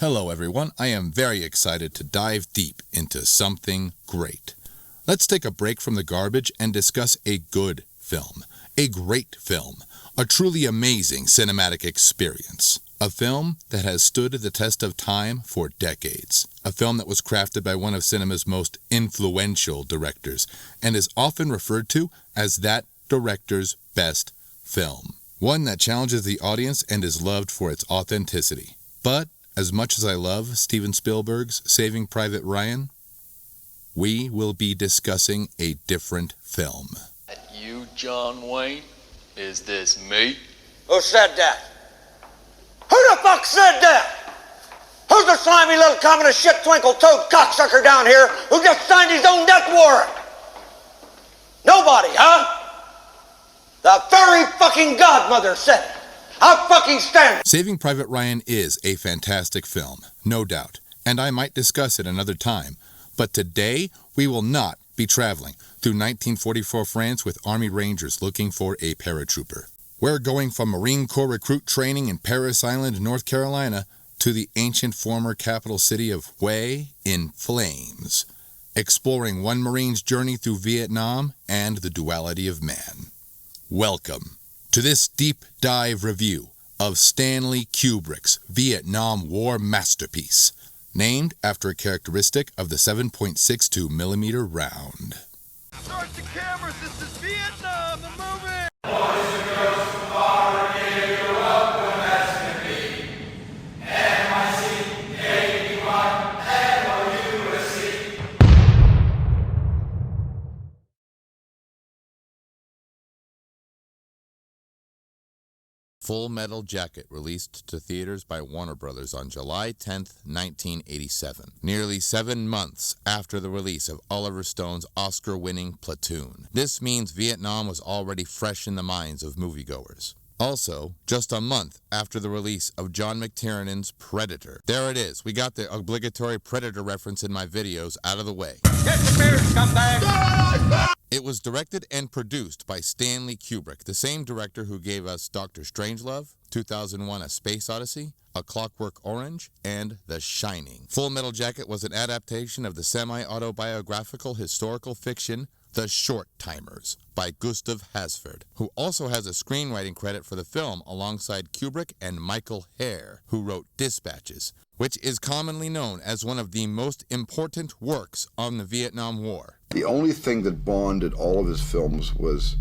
Hello everyone, I am very excited to dive deep into something great. Let's take a break from the garbage and discuss a good film, a great film, a truly amazing cinematic experience. A film that has stood the test of time for decades. A film that was crafted by one of cinema's most influential directors and is often referred to as that director's best film. One that challenges the audience and is loved for its authenticity. But as much as I love Steven Spielberg's Saving Private Ryan, we will be discussing a different film. You, John Wayne? Is this me? Who said that? Who the fuck said that? Who's the slimy little communist shit twinkle-toed cocksucker down here who just signed his own death warrant? Nobody, huh? The very fucking godmother said it. I'll fucking stand it. Saving Private Ryan is a fantastic film, no doubt, and I might discuss it another time. But today, we will not be traveling through 1944 France with Army Rangers looking for a paratrooper. We're going from Marine Corps recruit training in Parris Island, North Carolina, to the ancient former capital city of Hue in flames, exploring one Marine's journey through Vietnam and the duality of man. Welcome to this deep dive review of Stanley Kubrick's Vietnam War masterpiece, named after a characteristic of the 7.62mm round. Start the cameras, this is Vietnam, the movie! Boys and girls from far and near, you're welcome as can be. NYC, ABY, NOUSC. Full Metal Jacket released to theaters by Warner Brothers on July 10, 1987, nearly 7 months after the release of Oliver Stone's Oscar-winning Platoon. This means Vietnam was already fresh in the minds of moviegoers. Also, just a month after the release of John McTiernan's Predator. There it is, we got the obligatory Predator reference in my videos out of the way. Get the beard, scumbag! It was directed and produced by Stanley Kubrick, the same director who gave us Dr. Strangelove, 2001: A Space Odyssey, A Clockwork Orange, and The Shining. Full Metal Jacket was an adaptation of the semi-autobiographical historical fiction The Short Timers by Gustav Hasford, who also has a screenwriting credit for the film alongside Kubrick and Michael Herr, who wrote Dispatches, which is commonly known as one of the most important works on the Vietnam War. The only thing that bonded all of his films was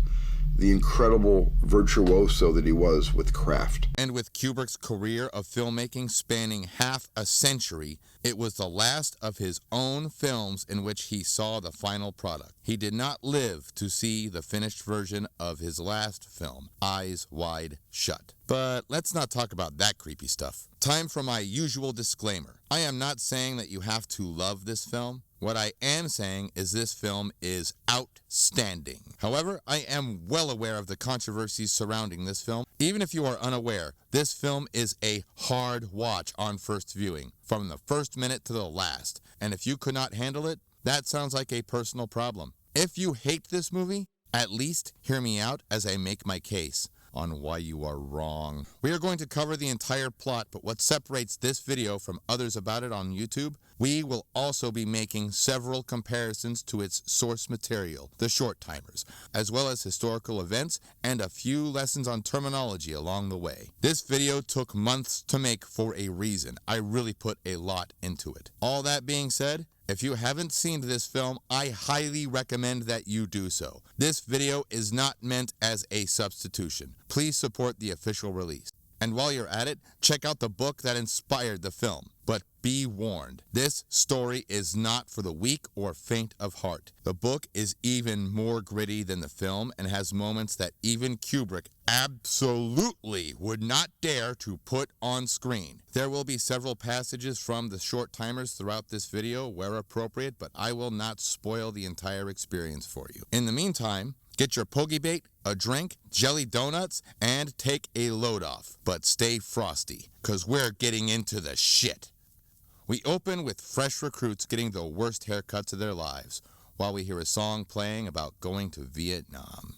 the incredible virtuoso that he was with craft. And with Kubrick's career of filmmaking spanning half a century, it was the last of his own films in which he saw the final product. He did not live to see the finished version of his last film, Eyes Wide Shut. But let's not talk about that creepy stuff. Time for my usual disclaimer. I am not saying that you have to love this film. What I am saying is this film is outstanding. However, I am well aware of the controversies surrounding this film. Even if you are unaware, this film is a hard watch on first viewing, from the first minute to the last. And if you could not handle it, that sounds like a personal problem. If you hate this movie, at least hear me out as I make my case on why you are wrong. We are going to cover the entire plot, but what separates this video from others about it on YouTube, we will also be making several comparisons to its source material, The Short Timers, as well as historical events and a few lessons on terminology along the way. This video took months to make for a reason. I really put a lot into it. All that being said, if you haven't seen this film, I highly recommend that you do so. This video is not meant as a substitution. Please support the official release. And while you're at it, check out the book that inspired the film. But be warned, this story is not for the weak or faint of heart. The book is even more gritty than the film and has moments that even Kubrick absolutely would not dare to put on screen. There will be several passages from The Short Timers throughout this video where appropriate, but I will not spoil the entire experience for you. In the meantime, get your pokey bait, a drink, jelly donuts, and take a load off. But stay frosty, cause we're getting into the shit. We open with fresh recruits getting the worst haircuts of their lives, while we hear a song playing about going to Vietnam.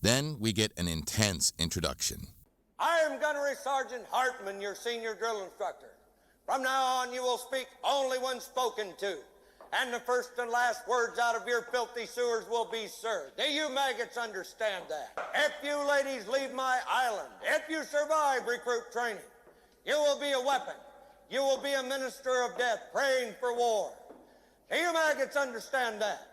Then we get an intense introduction. I am Gunnery Sergeant Hartman, your senior drill instructor. From now on, you will speak only when spoken to. And the first and last words out of your filthy sewers will be, sir. Do you maggots understand that? If you ladies leave my island, if you survive recruit training, you will be a weapon. You will be a minister of death praying for war. Do you maggots understand that?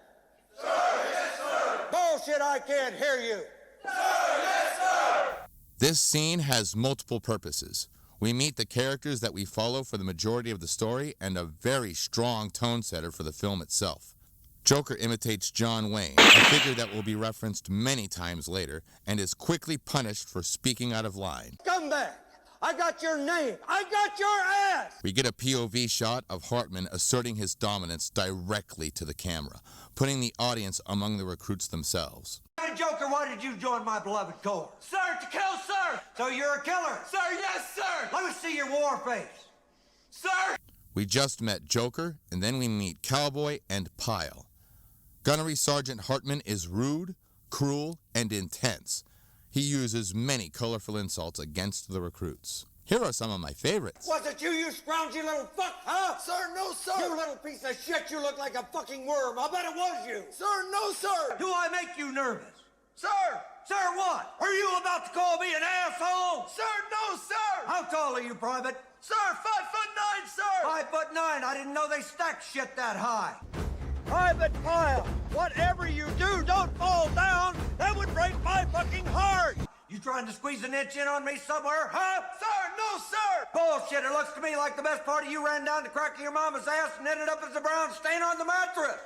Sir, yes, sir. Bullshit, I can't hear you. Sir, yes, sir. This scene has multiple purposes. We meet the characters that we follow for the majority of the story and a very strong tone setter for the film itself. Joker imitates John Wayne, a figure that will be referenced many times later, and is quickly punished for speaking out of line. Scumbag! I got your name! I got your ass! We get a POV shot of Hartman asserting his dominance directly to the camera, putting the audience among the recruits themselves. Hey, Joker, why did you join my beloved corps? Sir, to kill, sir. So you're a killer? Sir, yes, sir. Let me see your war face. Sir. We just met Joker, and then we meet Cowboy and Pyle. Gunnery Sergeant Hartman is rude, cruel, and intense. He uses many colorful insults against the recruits. Here are some of my favorites. Was it you scroungy little fuck, huh? Sir, no, sir. You little piece of shit, you look like a fucking worm. I bet it was you. Sir, no, sir. Do I make you nervous? Sir. Sir, what? Are you about to call me an asshole? Sir, no, sir. How tall are you, Private? Sir, 5'9", sir. 5'9". I didn't know they stacked shit that high. Private Pyle, whatever you do, don't fall down. That would break my fucking heart. You trying to squeeze an inch in on me somewhere, huh? Sir, no, sir. Bullshit. It looks to me like the best part of you ran down the crack of your mama's ass and ended up as a brown stain on the mattress.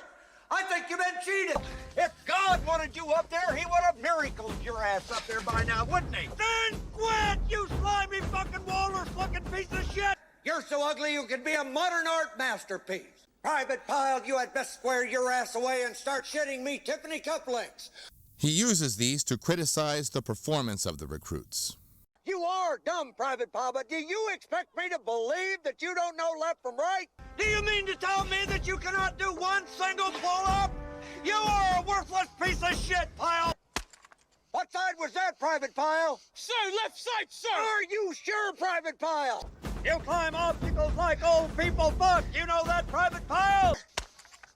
I think you've been cheated. If God wanted you up there, he would have miracled your ass up there by now, wouldn't he? Then quit, you slimy fucking walrus-looking piece of shit. You're so ugly you could be a modern art masterpiece. Private Pyle, you had best square your ass away and start shitting me Tiffany cufflinks. He uses these to criticize the performance of the recruits. You are dumb, Private Pyle, but do you expect me to believe that you don't know left from right? Do you mean to tell me that you cannot do one single pull-up? You are a worthless piece of shit, Pyle! What side was that, Private Pyle? Sir, left side, sir. Are you sure, Private Pyle? You climb obstacles like old people fuck. You know that, Private Pyle?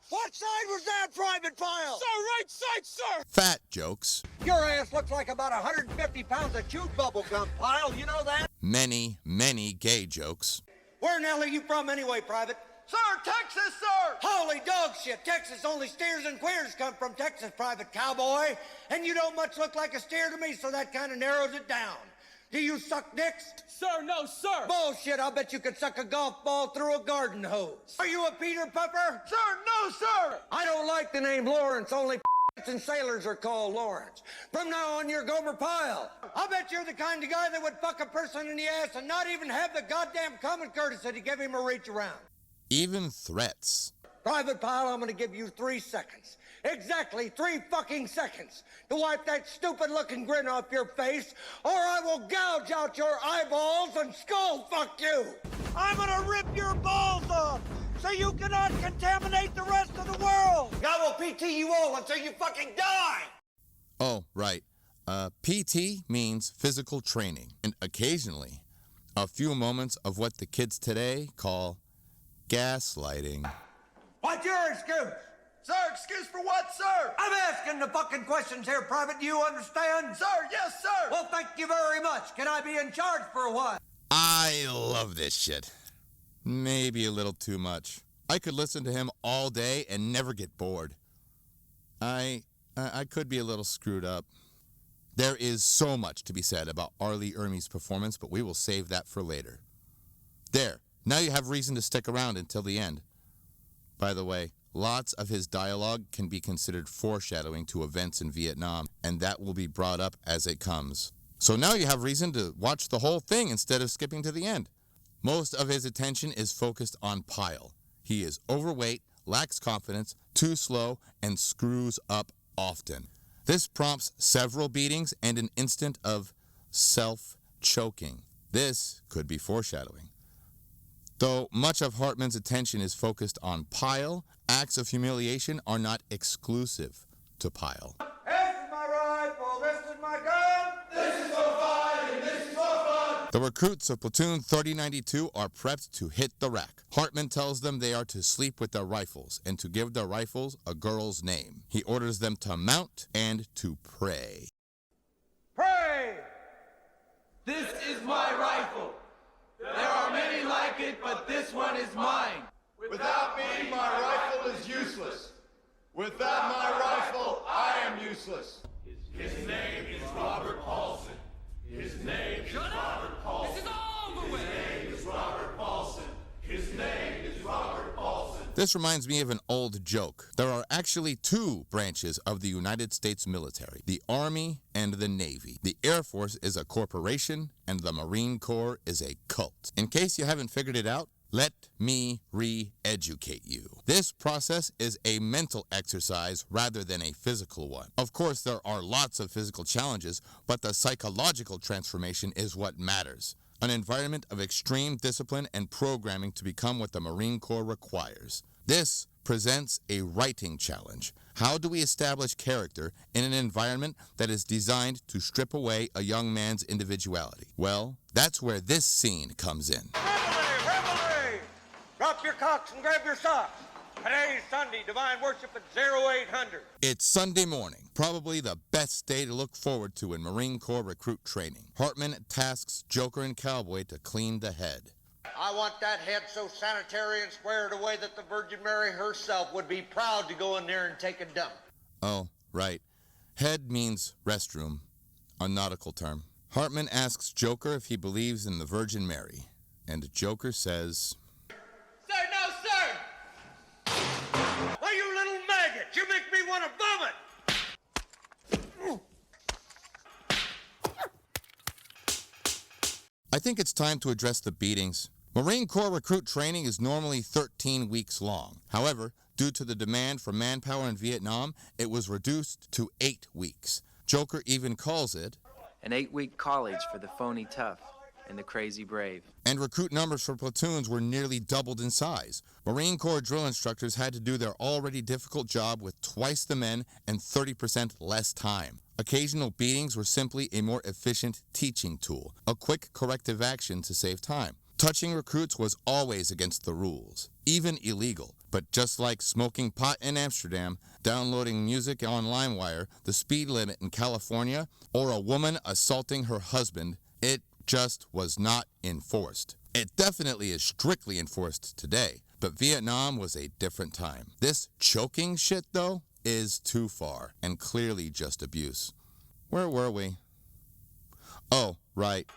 What side was that, Private Pyle? Sir, right side, sir. Fat jokes. Your ass looks like about 150 pounds of chewed bubble gum, Pyle. You know that? Many, many gay jokes. Where in the hell are you from anyway, Private? Sir, Texas, sir. Holy dog shit. Texas, only steers and queers come from Texas, Private Cowboy. And you don't much look like a steer to me, so that kind of narrows it down. Do you suck dicks? Sir, no, sir. Bullshit, I'll bet you could suck a golf ball through a garden hose. Are you a Peter Puffer? Sir, no, sir. I don't like the name Lawrence, only and sailors are called Lawrence. From now on, you're Gomer Pyle. I'll bet you're the kind of guy that would fuck a person in the ass and not even have the goddamn common courtesy to give him a reach around. Even threats. Private Pyle, I'm gonna give you 3 seconds. Exactly 3 fucking seconds to wipe that stupid-looking grin off your face, or I will gouge out your eyeballs and skull fuck you. I'm gonna rip your balls off so you cannot contaminate the rest of the world. I will PT you all until you fucking die. Oh, right. PT means physical training, and occasionally, a few moments of what the kids today call gaslighting. What's your excuse? Sir, excuse for what, sir? I'm asking the fucking questions here, Private. Do you understand? Sir, yes, sir. Well, thank you very much. Can I be in charge for a while? I love this shit. Maybe a little too much. I could listen to him all day and never get bored. I could be a little screwed up. There is so much to be said about Arlie Ermey's performance, but we will save that for later. There. Now you have reason to stick around until the end. By the way, lots of his dialogue can be considered foreshadowing to events in Vietnam, and that will be brought up as it comes. So now you have reason to watch the whole thing instead of skipping to the end. Most of his attention is focused on Pyle. He is overweight, lacks confidence, too slow, and screws up often. This prompts several beatings and an instant of self-choking. This could be foreshadowing. Though much of Hartman's attention is focused on Pyle, acts of humiliation are not exclusive to Pyle. This is my rifle, this is my The recruits of Platoon 3092 are prepped to hit the rack. Hartman tells them they are to sleep with their rifles and to give their rifles a girl's name. He orders them to mount and to pray. Pray! This is my rifle. There are many like it, but this one is mine. Without me, my rifle is useless. Without my rifle, I am useless. His name is Robert Paulson. His name is Robert Paulson. This is all the way. His name is Robert Paulson. His name is Robert Paulson. This reminds me of an old joke. There are actually two branches of the United States military, the Army and the Navy. The Air Force is a corporation and the Marine Corps is a cult. In case you haven't figured it out, let me re-educate you. This process is a mental exercise rather than a physical one. Of course, there are lots of physical challenges, but the psychological transformation is what matters. An environment of extreme discipline and programming to become what the Marine Corps requires. This presents a writing challenge. How do we establish character in an environment that is designed to strip away a young man's individuality? Well, that's where this scene comes in. Revelry! Drop your cocks and grab your socks. Today's Sunday, Divine Worship at 0800. It's Sunday morning, probably the best day to look forward to in Marine Corps recruit training. Hartman tasks Joker and Cowboy to clean the head. I want that head so sanitary and squared away that the Virgin Mary herself would be proud to go in there and take a dump. Oh, right. Head means restroom, a nautical term. Hartman asks Joker if he believes in the Virgin Mary, and Joker says, Sir, no, sir! Why, you little maggot! You make me want to vomit! I think it's time to address the beatings. Marine Corps recruit training is normally 13 weeks long. However, due to the demand for manpower in Vietnam, it was reduced to 8 weeks. Joker even calls it an 8-week college for the phony tough and the crazy brave. And recruit numbers for platoons were nearly doubled in size. Marine Corps drill instructors had to do their already difficult job with twice the men and 30% less time. Occasional beatings were simply a more efficient teaching tool, a quick corrective action to save time. Touching recruits was always against the rules, even illegal. But just like smoking pot in Amsterdam, downloading music on LimeWire, the speed limit in California, or a woman assaulting her husband, it just was not enforced. It definitely is strictly enforced today, but Vietnam was a different time. This choking shit, though, is too far, and clearly just abuse. Where were we? Oh, right.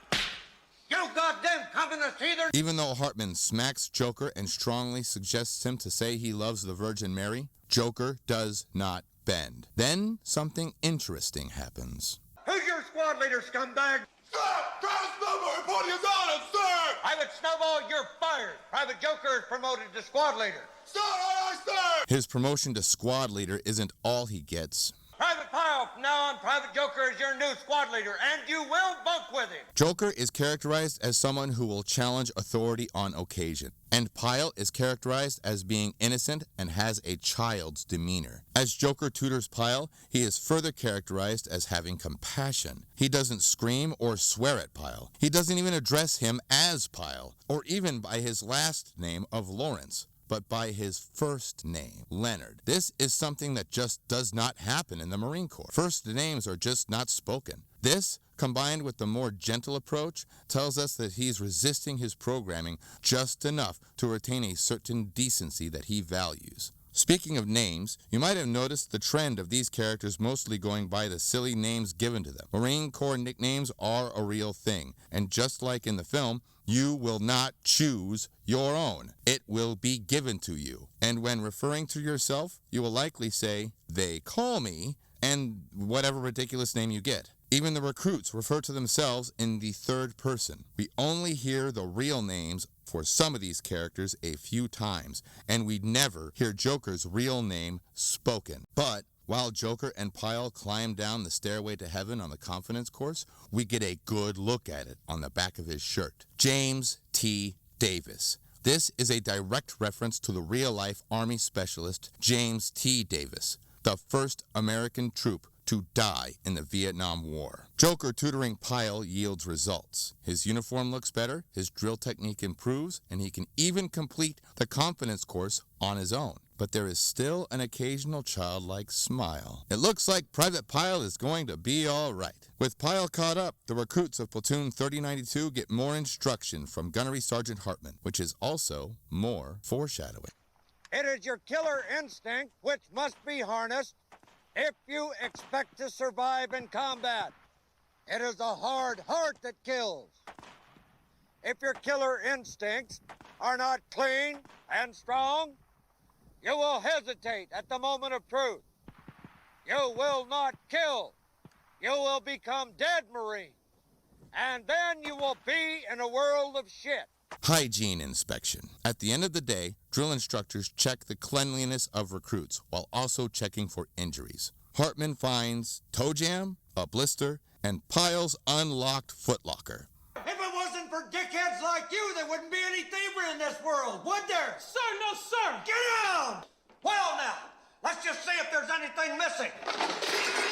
You goddamn communist heathen! Even though Hartman smacks Joker and strongly suggests him to say he loves the Virgin Mary, Joker does not bend. Then something interesting happens. Who's your squad leader, scumbag? Sir! Travis Snowball reporting his orders, sir! Private Snowball, you're fired. Private Joker is promoted to squad leader. Sir, aye, aye, sir! His promotion to squad leader isn't all he gets. Private Pyle, from now on, Private Joker is your new squad leader, and you will bunk with him. Joker is characterized as someone who will challenge authority on occasion, and Pyle is characterized as being innocent and has a child's demeanor. As Joker tutors Pyle, he is further characterized as having compassion. He doesn't scream or swear at Pyle. He doesn't even address him as Pyle, or even by his last name of Lawrence, but by his first name, Leonard. This is something that just does not happen in the Marine Corps. First names are just not spoken. This, combined with the more gentle approach, tells us that he's resisting his programming just enough to retain a certain decency that he values. Speaking of names, you might have noticed the trend of these characters mostly going by the silly names given to them. Marine Corps nicknames are a real thing, and just like in the film, you will not choose your own. It will be given to you. And when referring to yourself, you will likely say, "They call me," and whatever ridiculous name you get. Even the recruits refer to themselves in the third person. We only hear the real names for some of these characters a few times, and we never hear Joker's real name spoken. But while Joker and Pyle climb down the stairway to heaven on the confidence course, we get a good look at it on the back of his shirt. James T. Davis. This is a direct reference to the real-life Army specialist James T. Davis, the first American troop to die in the Vietnam War. Joker tutoring Pyle yields results. His uniform looks better, his drill technique improves, and he can even complete the confidence course on his own. But there is still an occasional childlike smile. It looks like Private Pyle is going to be all right. With Pyle caught up, the recruits of Platoon 3092 get more instruction from Gunnery Sergeant Hartman, which is also more foreshadowing. It is your killer instinct which must be harnessed if you expect to survive in combat. It is the hard heart that kills. If your killer instincts are not clean and strong, you will hesitate at the moment of truth. You will not kill. You will become dead Marine. And then you will be in a world of shit. Hygiene inspection. At the end of the day, drill instructors check the cleanliness of recruits while also checking for injuries. Hartman finds toe jam, a blister, and Pyle's unlocked footlocker. If it wasn't for dickheads like you, there wouldn't be any thievery in this world, would there? Sir, no, sir! Get down! Well now, let's just see if there's anything missing.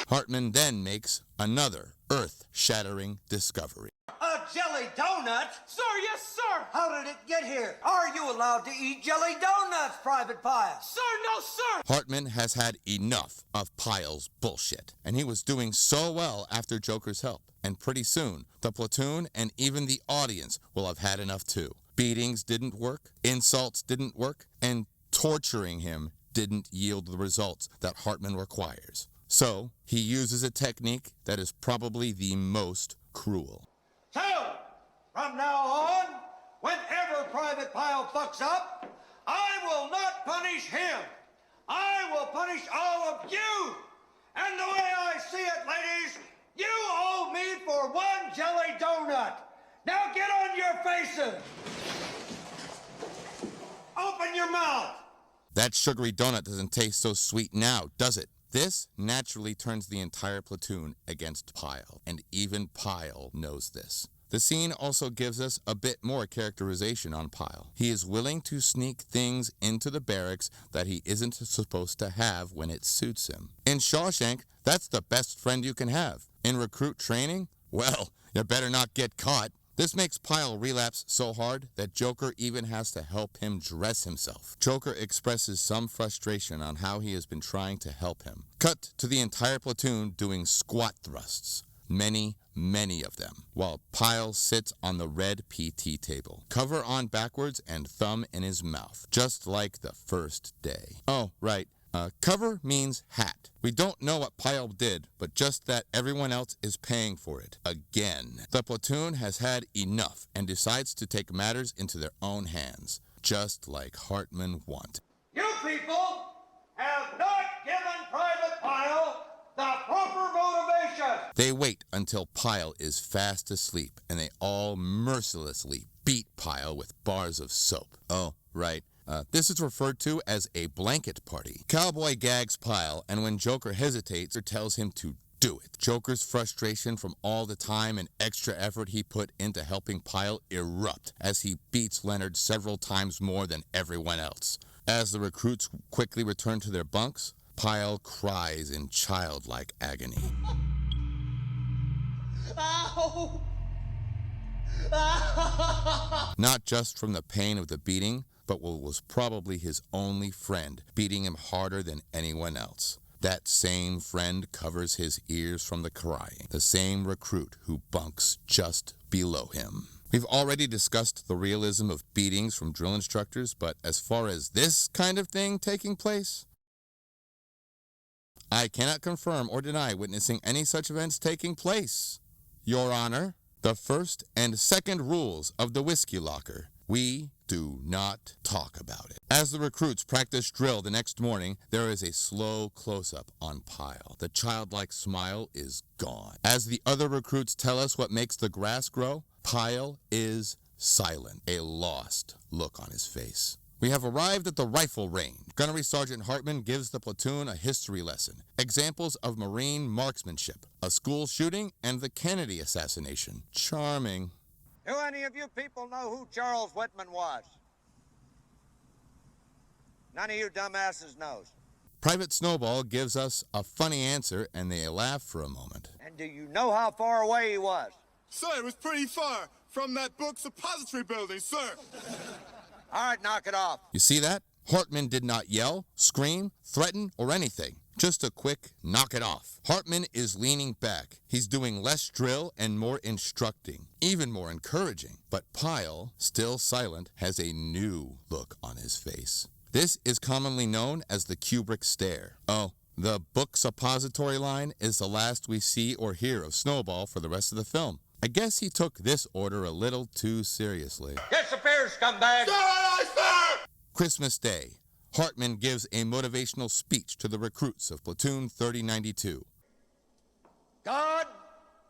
Hartman then makes another earth-shattering discovery. A jelly donut? Sir, yes, sir! How did it get here? Are you allowed to eat jelly donuts, Private Pyle? Sir, no, sir! Hartman has had enough of Pyle's bullshit, and he was doing so well after Joker's help. And pretty soon, the platoon and even the audience will have had enough too. Beatings didn't work, insults didn't work, and torturing him didn't yield the results that Hartman requires. So, he uses a technique that is probably the most cruel. So, from now on, whenever Private Pyle fucks up, I will not punish him. I will punish all of you. And the way I see it, ladies, you owe me for one jelly donut. Now get on your faces. Open your mouth. That sugary donut doesn't taste so sweet now, does it? This naturally turns the entire platoon against Pyle, and even Pyle knows this. The scene also gives us a bit more characterization on Pyle. He is willing to sneak things into the barracks that he isn't supposed to have when it suits him. In Shawshank, that's the best friend you can have. In recruit training, well, you better not get caught. This makes Pyle relapse so hard that Joker even has to help him dress himself. Joker expresses some frustration on how he has been trying to help him. Cut to the entire platoon doing squat thrusts. Many of them, while Pyle sits on the red PT table, cover on backwards and thumb in his mouth, just like the first day. Oh, right. Cover means hat. We don't know what Pyle did, but just that everyone else is paying for it. Again. The platoon has had enough and decides to take matters into their own hands, just like Hartman wanted. You people have not given Private Pyle the proper motivation. They wait until Pyle is fast asleep, and they all mercilessly beat Pyle with bars of soap. Oh, right. This is referred to as a blanket party. Cowboy gags Pyle, and when Joker hesitates or tells him to do it, Joker's frustration from all the time and extra effort he put into helping Pyle erupt as he beats Leonard several times more than everyone else. As the recruits quickly return to their bunks, Pyle cries in childlike agony. Ow! Not just from the pain of the beating, but what was probably his only friend, beating him harder than anyone else. That same friend covers his ears from the crying, the same recruit who bunks just below him. We've already discussed the realism of beatings from drill instructors, but as far as this kind of thing taking place, I cannot confirm or deny witnessing any such events taking place. Your Honor, the first and second rules of the whiskey locker. We do not talk about it. As the recruits practice drill the next morning, there is a slow close-up on Pyle. The childlike smile is gone. As the other recruits tell us what makes the grass grow, Pyle is silent, a lost look on his face. We have arrived at the rifle range. Gunnery Sergeant Hartman gives the platoon a history lesson, examples of Marine marksmanship, a school shooting, and the Kennedy assassination. Charming. Do any of you people know who Charles Whitman was? None of you dumbasses knows. Private Snowball gives us a funny answer and they laugh for a moment. And do you know how far away he was? Sir, it was pretty far from that book suppository building, sir. All right, knock it off. You see that? Hartman did not yell, scream, threaten, or anything. Just a quick knock it off. Hartman is leaning back. He's doing less drill and more instructing, even more encouraging. But Pyle, still silent, has a new look on his face. This is commonly known as the Kubrick stare. Oh, the book suppository line is the last we see or hear of Snowball for the rest of the film. I guess he took this order a little too seriously. Disappear, scumbag! Christmas Day. Hartman gives a motivational speech to the recruits of Platoon 3092. God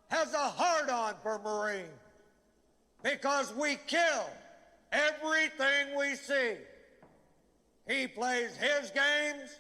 has a hard-on for Marine because we kill everything we see. He plays his games,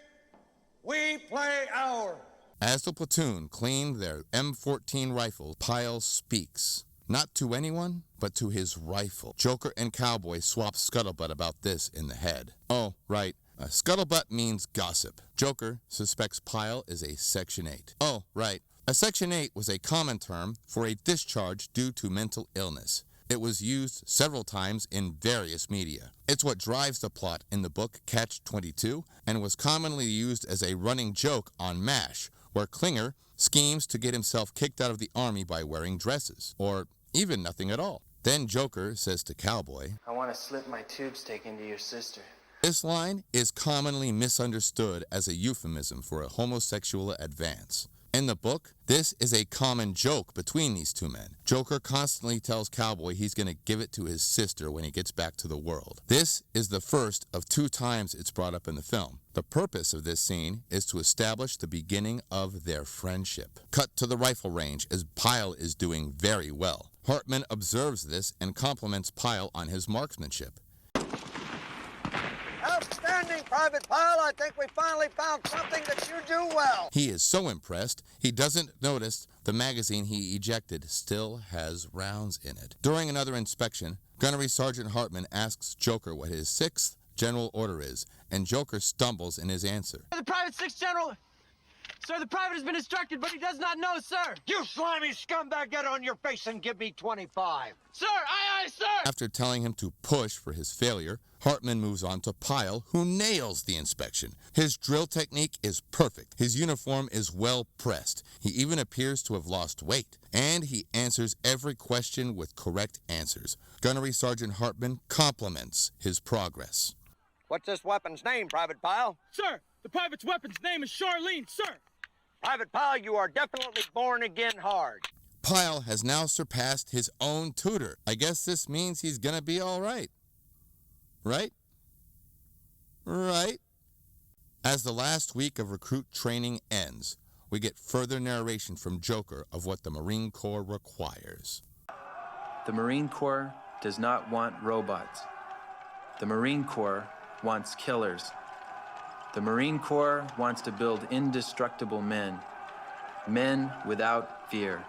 we play ours. As the platoon cleaned their M14 rifles, Pyle speaks. Not to anyone, but to his rifle. Joker and Cowboy swap scuttlebutt about this in the head. Oh, right. Scuttlebutt means gossip. Joker suspects Pyle is a Section 8. Oh, right. A Section 8 was a common term for a discharge due to mental illness. It was used several times in various media. It's what drives the plot in the book Catch-22 and was commonly used as a running joke on MASH, where Klinger schemes to get himself kicked out of the army by wearing dresses, or even nothing at all. Then Joker says to Cowboy, I want to slip my tube steak into your sister. This line is commonly misunderstood as a euphemism for a homosexual advance. In the book, this is a common joke between these two men. Joker constantly tells Cowboy he's going to give it to his sister when he gets back to the world. This is the first of 2 times it's brought up in the film. The purpose of this scene is to establish the beginning of their friendship. Cut to the rifle range as Pyle is doing very well. Hartman observes this and compliments Pyle on his marksmanship. Outstanding, Private Pyle. I think we finally found something that you do well. He is so impressed, he doesn't notice the magazine he ejected still has rounds in it. During another inspection, Gunnery Sergeant Hartman asks Joker what his 6th general order is, and Joker stumbles in his answer. The Private 6th General... Sir, the private has been instructed, but he does not know, sir. You slimy scumbag, get on your face and give me 25. Sir, aye, sir. After telling him to push for his failure, Hartman moves on to Pyle, who nails the inspection. His drill technique is perfect. His uniform is well pressed. He even appears to have lost weight. And he answers every question with correct answers. Gunnery Sergeant Hartman compliments his progress. What's this weapon's name, Private Pyle? Sir, the private's weapon's name is Charlene, sir. Private Pyle, you are definitely born again hard. Pyle has now surpassed his own tutor. I guess this means he's gonna be all right. Right? Right? As the last week of recruit training ends, we get further narration from Joker of what the Marine Corps requires. The Marine Corps does not want robots. The Marine Corps wants killers. The Marine Corps wants to build indestructible men. Men without fear.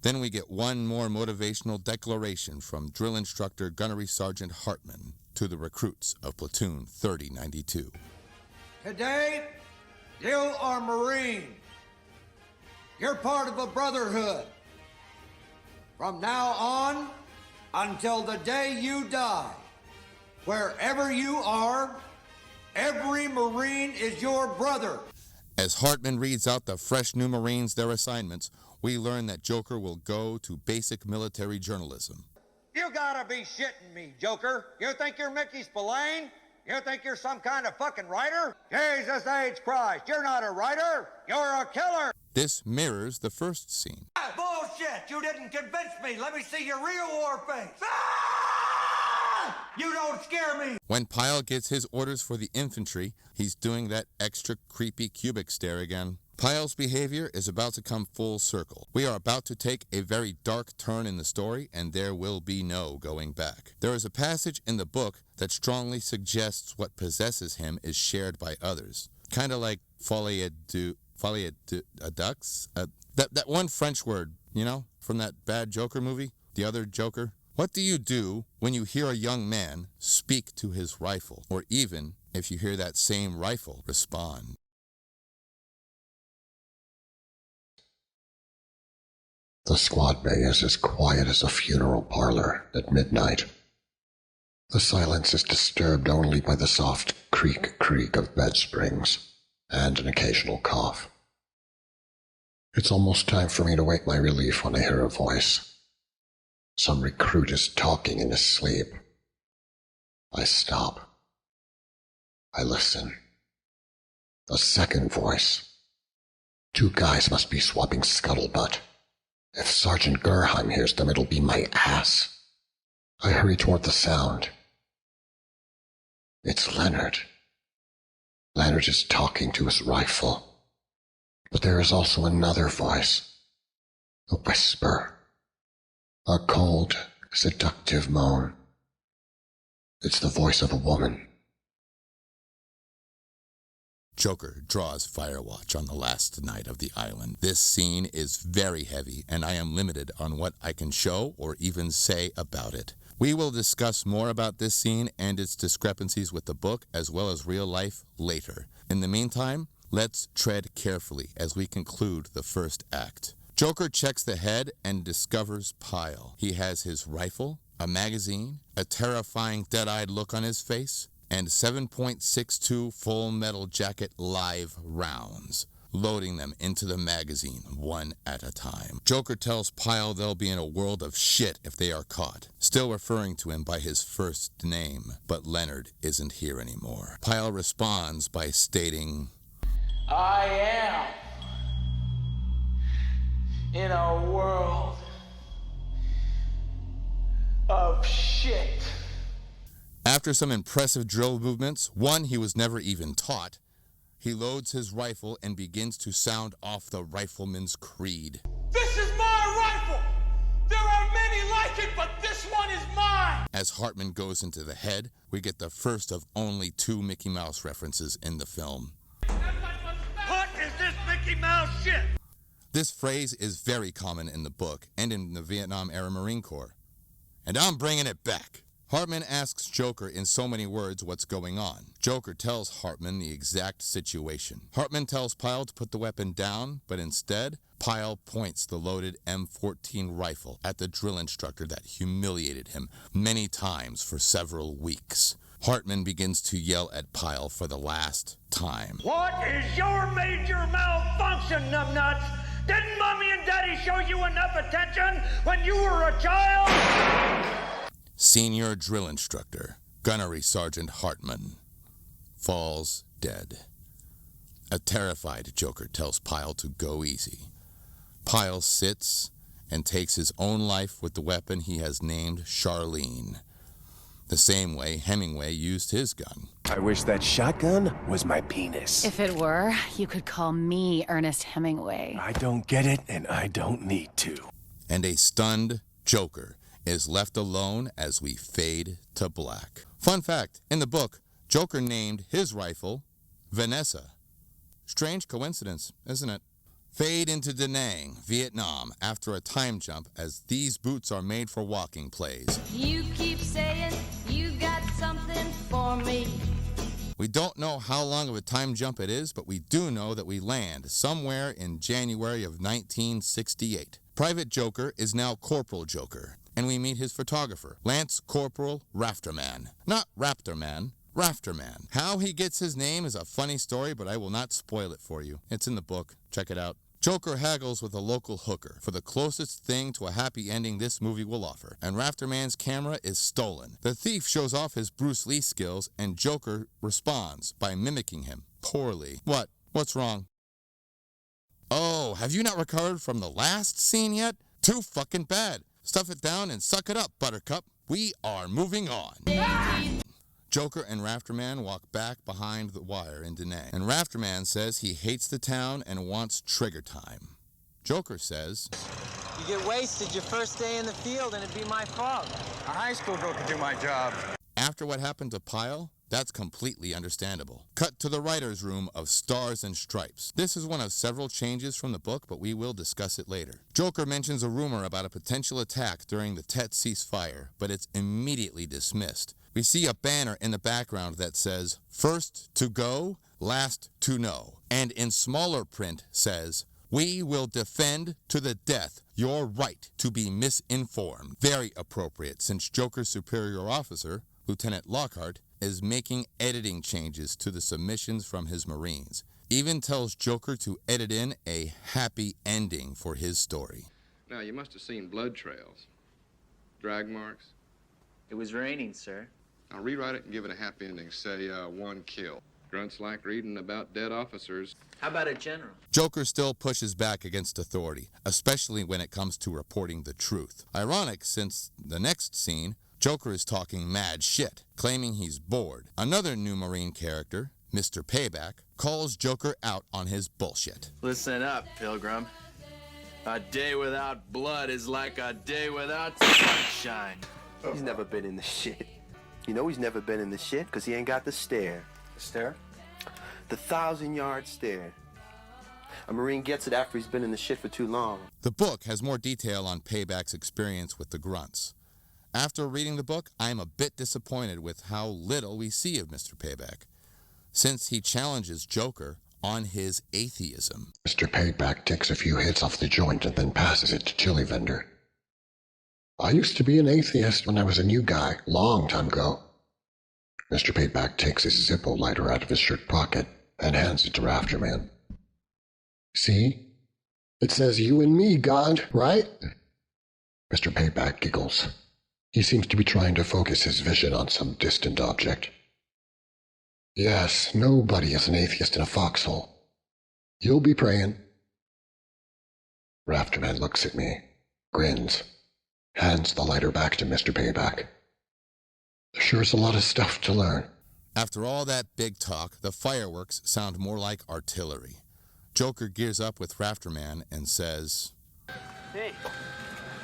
Then we get one more motivational declaration from drill instructor Gunnery Sergeant Hartman to the recruits of Platoon 3092. Today, you are Marine. You're part of a brotherhood. From now on, until the day you die, wherever you are, every Marine is your brother. As Hartman reads out the fresh new Marines their assignments, we learn that Joker will go to basic military journalism. You gotta be shitting me, Joker. You think you're Mickey Spillane? You think you're some kind of fucking writer? Jesus H. Christ, you're not a writer. You're a killer. This mirrors the first scene. Bullshit, you didn't convince me. Let me see your real war face. You don't scare me. When Pyle gets his orders for the infantry, he's doing that extra creepy Kubrick stare again. Pyle's behavior is about to come full circle. We are about to take a very dark turn in the story, and there will be no going back. There is a passage in the book that strongly suggests what possesses him is shared by others. Kind of like folie à deux, that one French word, you know, from that bad Joker movie, The Other Joker. What do you do when you hear a young man speak to his rifle, or even if you hear that same rifle respond? The squad bay is as quiet as a funeral parlor at midnight. The silence is disturbed only by the soft creak of bed springs and an occasional cough. It's almost time for me to wake my relief when I hear a voice. Some recruit is talking in his sleep. I stop. I listen. A second voice. 2 guys must be swapping scuttlebutt. If Sergeant Gerheim hears them, it'll be my ass. I hurry toward the sound. It's Leonard. Leonard is talking to his rifle. But there is also another voice. A whisper. A cold, seductive moan. It's the voice of a woman. Joker draws Firewatch on the last night of the island. This scene is very heavy, and I am limited on what I can show or even say about it. We will discuss more about this scene and its discrepancies with the book as well as real life later. In the meantime, let's tread carefully as we conclude the first act. Joker checks the head and discovers Pyle. He has his rifle, a magazine, a terrifying dead-eyed look on his face, and 7.62 full metal jacket live rounds, loading them into the magazine one at a time. Joker tells Pyle they'll be in a world of shit if they are caught, still referring to him by his first name, but Leonard isn't here anymore. Pyle responds by stating, I am in a world of shit. After some impressive drill movements, one he was never even taught, he loads his rifle and begins to sound off the rifleman's creed. This is my rifle! There are many like it, but this one is mine! As Hartman goes into the head, we get the first of only 2 Mickey Mouse references in the film. What is this Mickey Mouse shit? This phrase is very common in the book and in the Vietnam-era Marine Corps. And I'm bringing it back. Hartman asks Joker in so many words what's going on. Joker tells Hartman the exact situation. Hartman tells Pyle to put the weapon down, but instead, Pyle points the loaded M14 rifle at the drill instructor that humiliated him many times for several weeks. Hartman begins to yell at Pyle for the last time. What is your major malfunction, numbnuts? Didn't Mommy and Daddy show you enough attention when you were a child? Senior drill instructor, Gunnery Sergeant Hartman, falls dead. A terrified Joker tells Pyle to go easy. Pyle sits and takes his own life with the weapon he has named Charlene, the same way Hemingway used his gun. I wish that shotgun was my penis. If it were, you could call me Ernest Hemingway. I don't get it, and I don't need to. And a stunned Joker is left alone as we fade to black. Fun fact, in the book, Joker named his rifle Vanessa. Strange coincidence, isn't it? Fade into Da Nang, Vietnam, after a time jump as these boots are made for walking plays. You keep saying you got something for me. We don't know how long of a time jump it is, but we do know that we land somewhere in January of 1968. Private Joker is now Corporal Joker, and we meet his photographer, Lance Corporal Rafterman. Not Raptorman, Rafterman. How he gets his name is a funny story, but I will not spoil it for you. It's in the book. Check it out. Joker haggles with a local hooker for the closest thing to a happy ending this movie will offer, and Rafterman's camera is stolen. The thief shows off his Bruce Lee skills, and Joker responds by mimicking him poorly. What? What's wrong? Oh, have you not recovered from the last scene yet? Too fucking bad. Stuff it down and suck it up, Buttercup. We are moving on. Joker and Rafterman walk back behind the wire in Da Nang, and Rafterman says he hates the town and wants trigger time. Joker says, You get wasted your first day in the field and it'd be my fault. A high school girl could do my job. After what happened to Pyle, that's completely understandable. Cut to the writer's room of Stars and Stripes. This is one of several changes from the book, but we will discuss it later. Joker mentions a rumor about a potential attack during the Tet ceasefire, but it's immediately dismissed. We see a banner in the background that says, "First to go, last to know," and in smaller print says, We will defend to the death your right to be misinformed. Very appropriate, since Joker's superior officer, Lieutenant Lockhart, is making editing changes to the submissions from his Marines. Even tells Joker to edit in a happy ending for his story. Now, you must have seen blood trails. Drag marks. It was raining, sir. Now, rewrite it and give it a happy ending. Say, 1 kill. Grunts like reading about dead officers. How about a general? Joker still pushes back against authority, especially when it comes to reporting the truth. Ironic, since the next scene, Joker is talking mad shit, claiming he's bored. Another new Marine character, Mr. Payback, calls Joker out on his bullshit. Listen up, Pilgrim. A day without blood is like a day without sunshine. He's never been in the shit. You know he's never been in the shit because he ain't got the stare. The stare? The 1,000-yard stare. A Marine gets it after he's been in the shit for too long. The book has more detail on Payback's experience with the grunts. After reading the book, I am a bit disappointed with how little we see of Mr. Payback, since he challenges Joker on his atheism. Mr. Payback takes a few hits off the joint and then passes it to Chili Vendor. I used to be an atheist when I was a new guy, long time ago. Mr. Payback takes his Zippo lighter out of his shirt pocket and hands it to Rafterman. See? It says you and me, God, right? Mr. Payback giggles. He seems to be trying to focus his vision on some distant object. Yes, nobody is an atheist in a foxhole. You'll be praying. Rafterman looks at me, grins, hands the lighter back to Mr. Payback. Sure is a lot of stuff to learn. After all that big talk, the fireworks sound more like artillery. Joker gears up with Rafterman and says, Hey,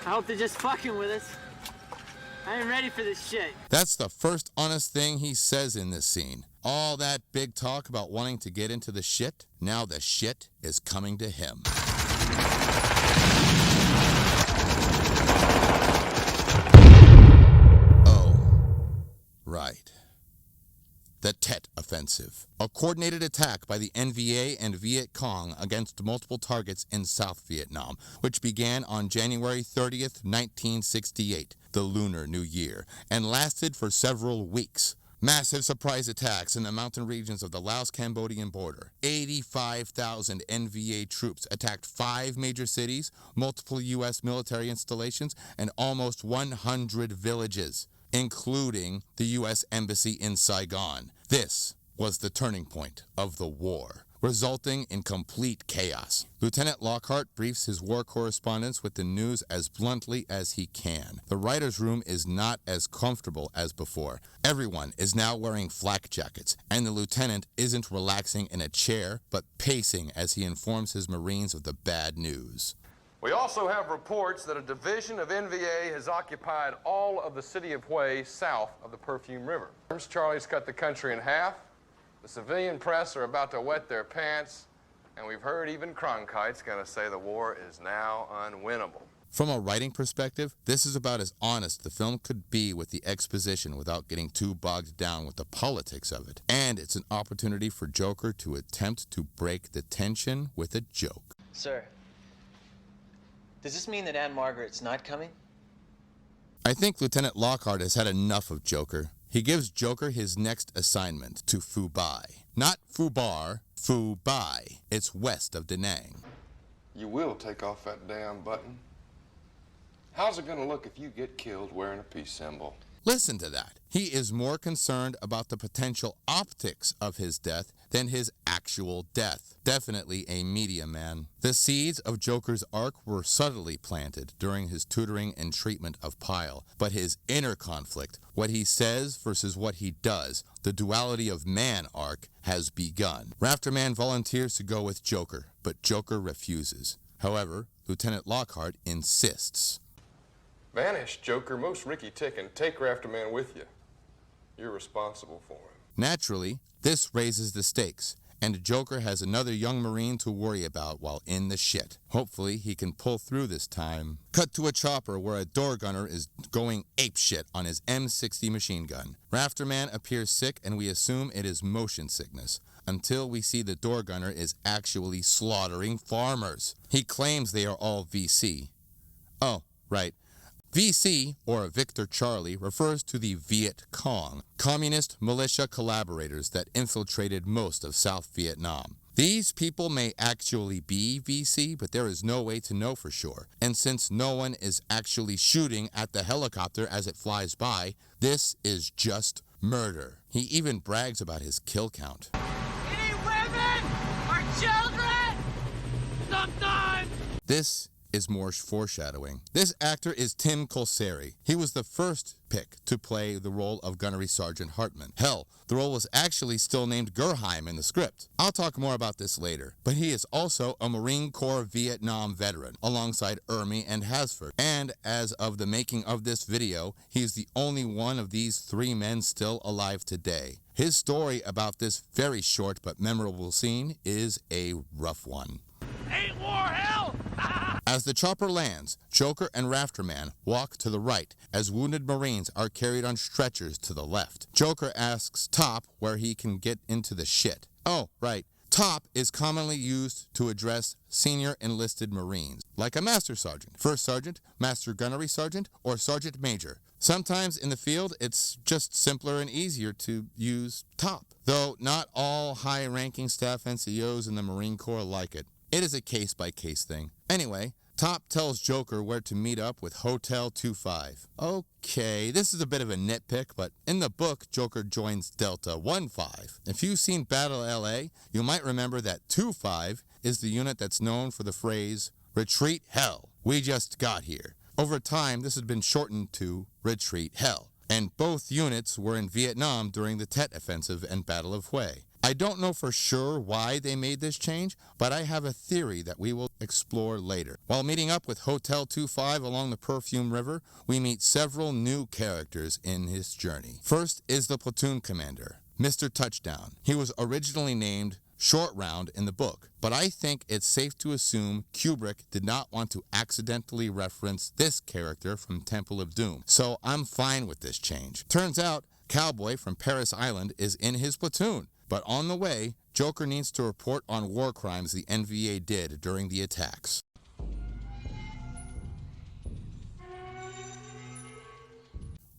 I hope they're just fucking with us. I ain't ready for this shit. That's the first honest thing he says in this scene. All that big talk about wanting to get into the shit, now the shit is coming to him. Right. The Tet Offensive, a coordinated attack by the NVA and Viet Cong against multiple targets in South Vietnam, which began on January 30th, 1968, the Lunar New Year, and lasted for several weeks. Massive surprise attacks in the mountain regions of the Laos-Cambodian border. 85,000 NVA troops attacked 5 major cities, multiple U.S. military installations, and almost 100 villages, including the U.S. Embassy in Saigon. This was the turning point of the war, resulting in complete chaos. Lieutenant Lockhart briefs his war correspondents with the news as bluntly as he can. The writer's room is not as comfortable as before. Everyone is now wearing flak jackets, and the lieutenant isn't relaxing in a chair, but pacing as he informs his Marines of the bad news. We also have reports that a division of NVA has occupied all of the city of Hue south of the Perfume River. Charlie's cut the country in half. The civilian press are about to wet their pants, and we've heard even Cronkite's going to say the war is now unwinnable. From a writing perspective, this is about as honest the film could be with the exposition without getting too bogged down with the politics of it. And it's an opportunity for Joker to attempt to break the tension with a joke. Sir, does this mean that Aunt Margaret's not coming? I think Lieutenant Lockhart has had enough of Joker. He gives Joker his next assignment to Phu Bai. Not Phu Bar, Phu Bai. It's west of Da Nang. You will take off that damn button. How's it gonna look if you get killed wearing a peace symbol? Listen to that. He is more concerned about the potential optics of his death than his actual death. Definitely a media man. The seeds of Joker's arc were subtly planted during his tutoring and treatment of Pyle, but his inner conflict, what he says versus what he does, the duality of man arc, has begun. Rafterman volunteers to go with Joker, but Joker refuses. However, Lieutenant Lockhart insists. Vanish, Joker, most Ricky Tick, and take Rafterman with you. You're responsible for him. Naturally, this raises the stakes, and Joker has another young Marine to worry about while in the shit. Hopefully he can pull through this time. Cut to a chopper where a door gunner is going apeshit on his M60 machine gun. Rafterman appears sick and we assume it is motion sickness, until we see the door gunner is actually slaughtering farmers. He claims they are all VC. Oh, right. VC, or Victor Charlie, refers to the Viet Cong, communist militia collaborators that infiltrated most of South Vietnam. These people may actually be VC, but there is no way to know for sure. And since no one is actually shooting at the helicopter as it flies by, this is just murder. He even brags about his kill count. Any women or children? Sometimes! This is more foreshadowing. This actor is Tim Colceri. He was the first pick to play the role of Gunnery Sergeant Hartman. Hell, the role was actually still named Gerheim in the script. I'll talk more about this later, but he is also a Marine Corps Vietnam veteran, alongside Ermey and Hasford. And as of the making of this video, he is the only one of these three men still alive today. His story about this very short but memorable scene is a rough one. Ain't war hell? As the chopper lands, Joker and Rafterman walk to the right as wounded Marines are carried on stretchers to the left. Joker asks Top where he can get into the shit. Oh, right. Top is commonly used to address senior enlisted Marines, like a Master Sergeant, First Sergeant, Master Gunnery Sergeant, or Sergeant Major. Sometimes in the field, it's just simpler and easier to use Top, though not all high-ranking staff NCOs in the Marine Corps like it. It is a case-by-case thing. Anyway, Top tells Joker where to meet up with Hotel 25. Okay, this is a bit of a nitpick, but in the book, Joker joins Delta 15. If you've seen Battle LA, you might remember that 25 is the unit that's known for the phrase, "Retreat Hell. We just got here." Over time, this has been shortened to Retreat Hell, and both units were in Vietnam during the Tet Offensive and Battle of Hue. I don't know for sure why they made this change, but I have a theory that we will explore later. While meeting up with Hotel 25 along the Perfume River, we meet several new characters in his journey. First is the platoon commander, Mr. Touchdown. He was originally named Short Round in the book, but I think it's safe to assume Kubrick did not want to accidentally reference this character from Temple of Doom, so I'm fine with this change. Turns out, Cowboy from Paris Island is in his platoon. But on the way, Joker needs to report on war crimes the NVA did during the attacks.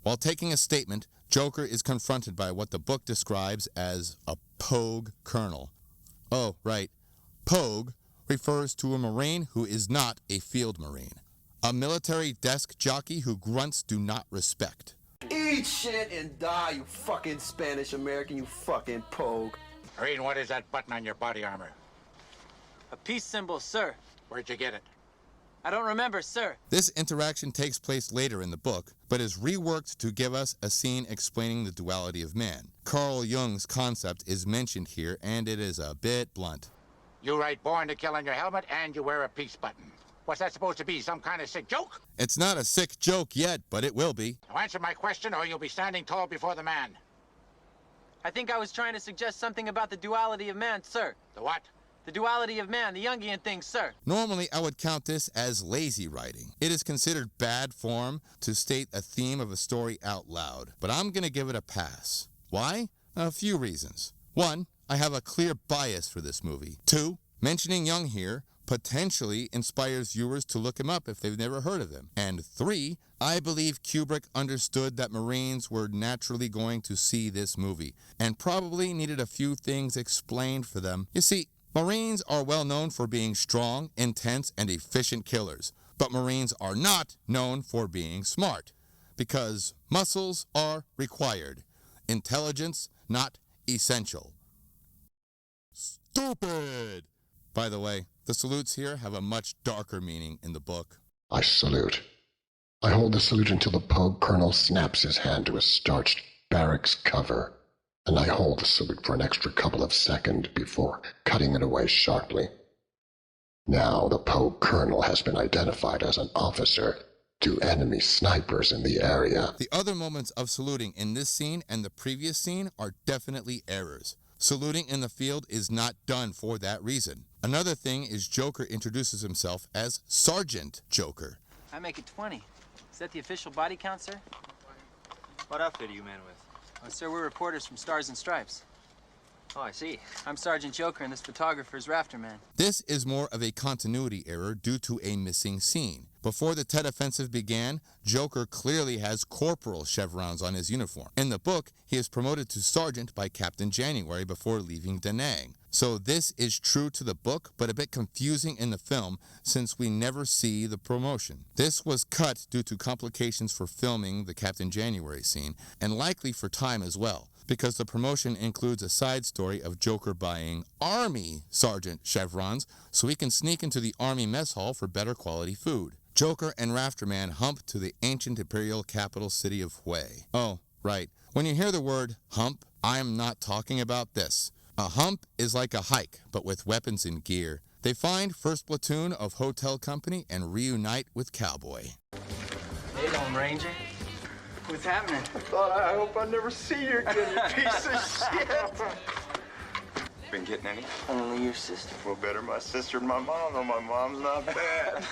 While taking a statement, Joker is confronted by what the book describes as a Pogue Colonel. Oh, right. Pogue refers to a Marine who is not a field Marine. A military desk jockey who grunts do not respect. Eat shit and die, you fucking Spanish American, you fucking pogue. Marine, what is that button on your body armor? A peace symbol, sir. Where'd you get it? I don't remember, sir. This interaction takes place later in the book, but is reworked to give us a scene explaining the duality of man. Carl Jung's concept is mentioned here, and it is a bit blunt. You write "born to kill" on your helmet, and you wear a peace button. What's that supposed to be, some kind of sick joke? It's not a sick joke yet, but it will be. Now answer my question, or you'll be standing tall before the man. I think I was trying to suggest something about the duality of man, sir. The what? The duality of man, the Jungian thing, sir. Normally, I would count this as lazy writing. It is considered bad form to state a theme of a story out loud, but I'm going to give it a pass. Why? A few reasons. 1, I have a clear bias for this movie. 2, mentioning Jung here potentially inspires viewers to look him up if they've never heard of him. And 3, I believe Kubrick understood that Marines were naturally going to see this movie, and probably needed a few things explained for them. You see, Marines are well known for being strong, intense, and efficient killers, but Marines are not known for being smart, because muscles are required. Intelligence, not essential. Stupid! By the way, the salutes here have a much darker meaning in the book. I salute. I hold the salute until the Pogue Colonel snaps his hand to a starched barracks cover, and I hold the salute for an extra couple of seconds before cutting it away sharply. Now the Pogue Colonel has been identified as an officer to enemy snipers in the area. The other moments of saluting in this scene and the previous scene are definitely errors. Saluting in the field is not done for that reason. Another thing is Joker introduces himself as Sergeant Joker. I make it 20. Is that the official body count, sir? What outfit are you men with? Oh, sir, we're reporters from Stars and Stripes. Oh, I see. I'm Sergeant Joker, and this photographer's Rafterman. This is more of a continuity error due to a missing scene. Before the Tet Offensive began, Joker clearly has corporal chevrons on his uniform. In the book, he is promoted to sergeant by Captain January before leaving Da Nang. So this is true to the book, but a bit confusing in the film since we never see the promotion. This was cut due to complications for filming the Captain January scene, and likely for time as well, because the promotion includes a side story of Joker buying Army Sergeant chevrons so he can sneak into the Army mess hall for better quality food. Joker and Rafterman hump to the ancient imperial capital city of Hui. Oh, right. When you hear the word hump, I am not talking about this. A hump is like a hike, but with weapons and gear. They find First Platoon of Hotel Company and reunite with Cowboy. Hey, Lone Ranger. What's happening? I hope I never see you again, you piece of shit. Been getting any? Only your sister. Well, better my sister than my mom, though my mom's not bad.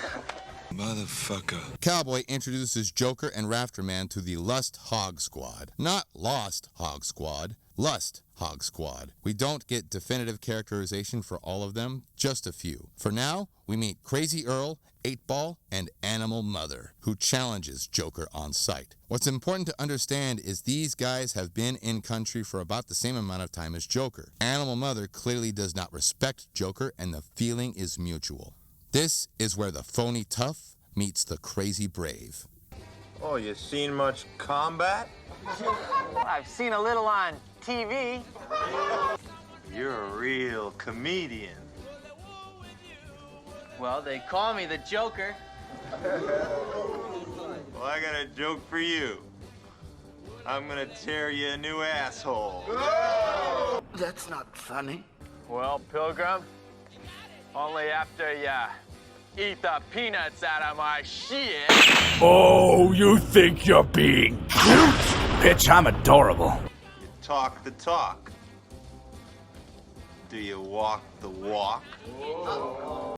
Motherfucker. Cowboy introduces Joker and Rafterman to the Lust Hog Squad. Not Lost Hog Squad, Lust Hog Squad. We don't get definitive characterization for all of them, just a few. For now, we meet Crazy Earl, 8-Ball, and Animal Mother, who challenges Joker on sight. What's important to understand is these guys have been in country for about the same amount of time as Joker. Animal Mother clearly does not respect Joker, and the feeling is mutual. This is where the phony tough meets the crazy brave. Oh, you seen much combat? I've seen a little on TV. You're a real comedian. Well, they call me the Joker. Well, I got a joke for you. I'm gonna tear you a new asshole. That's not funny. Well, Pilgrim, only after ya eat the peanuts out of my shit. Oh, you think you're being cute? Bitch, I'm adorable. You talk the talk. Do you walk the walk?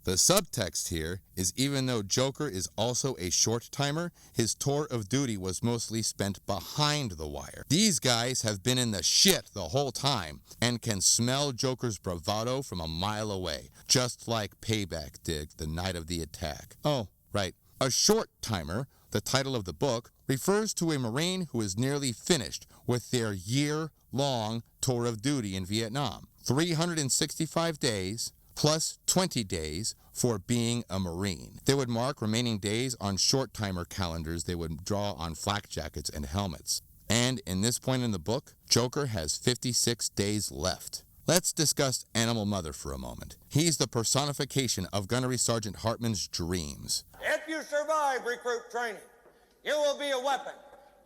The subtext here is even though Joker is also a short-timer, his tour of duty was mostly spent behind the wire. These guys have been in the shit the whole time and can smell Joker's bravado from a mile away, just like Payback did the night of the attack. Oh, right. A short-timer, the title of the book, refers to a Marine who is nearly finished with their year-long tour of duty in Vietnam. 365 days plus 20 days for being a Marine. They would mark remaining days on short-timer calendars they would draw on flak jackets and helmets. And in this point in the book, Joker has 56 days left. Let's discuss Animal Mother for a moment. He's the personification of Gunnery Sergeant Hartman's dreams. If you survive recruit training, you will be a weapon.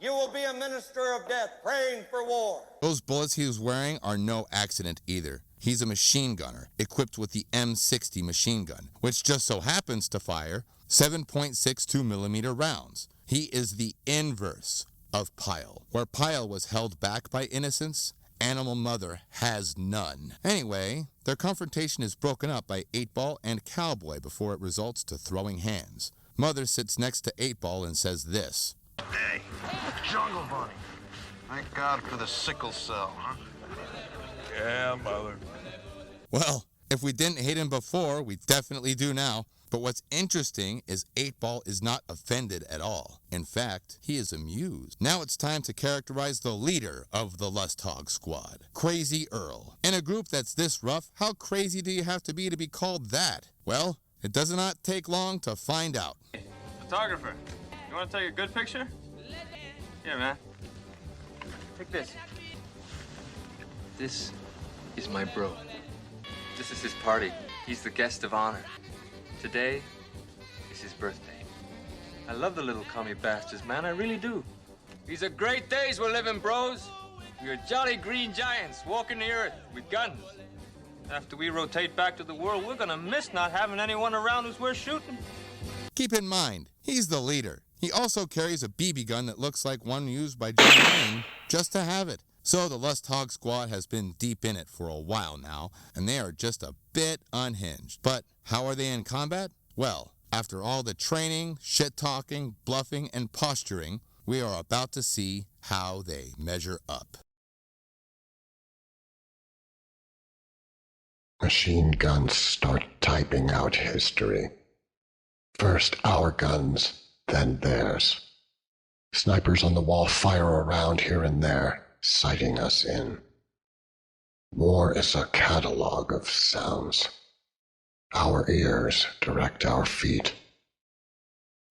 You will be a minister of death praying for war. Those bullets he was wearing are no accident either. He's a machine gunner, equipped with the M60 machine gun, which just so happens to fire 7.62mm rounds. He is the inverse of Pyle. Where Pyle was held back by innocence, Animal Mother has none. Anyway, their confrontation is broken up by 8-Ball and Cowboy before it results to throwing hands. Mother sits next to 8-Ball and says this. Hey, Jungle Bunny. Thank God for the sickle cell, huh? Yeah, Mother. Well, if we didn't hate him before, we definitely do now. But what's interesting is 8-Ball is not offended at all. In fact, he is amused. Now it's time to characterize the leader of the Lust Hog Squad, Crazy Earl. In a group that's this rough, how crazy do you have to be called that? Well, it does not take long to find out. Photographer, you want to take a good picture? Here, man. Take this. This is my bro. This is his party. He's the guest of honor. Today is his birthday. I love the little commie bastards, man. I really do. These are great days we're living, bros. We are jolly green giants walking the earth with guns. After we rotate back to the world, we're gonna miss not having anyone around who's worth shooting. Keep in mind, he's the leader. He also carries a BB gun that looks like one used by John Wayne just to have it. So the Lust Hog Squad has been deep in it for a while now, and they are just a bit unhinged. But how are they in combat? Well, after all the training, shit-talking, bluffing, and posturing, we are about to see how they measure up. Machine guns start typing out history. First our guns, then theirs. Snipers on the wall fire around here and there, sighting us in. War is a catalog of sounds. Our ears direct our feet.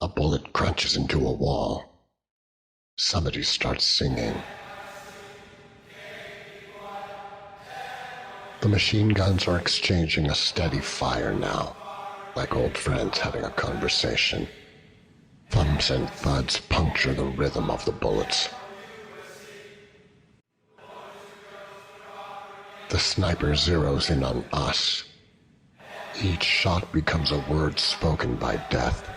A bullet crunches into a wall. Somebody starts singing. The machine guns are exchanging a steady fire now, like old friends having a conversation. Thumps and thuds puncture the rhythm of the bullets. The sniper zeroes in on us. Each shot becomes a word spoken by death.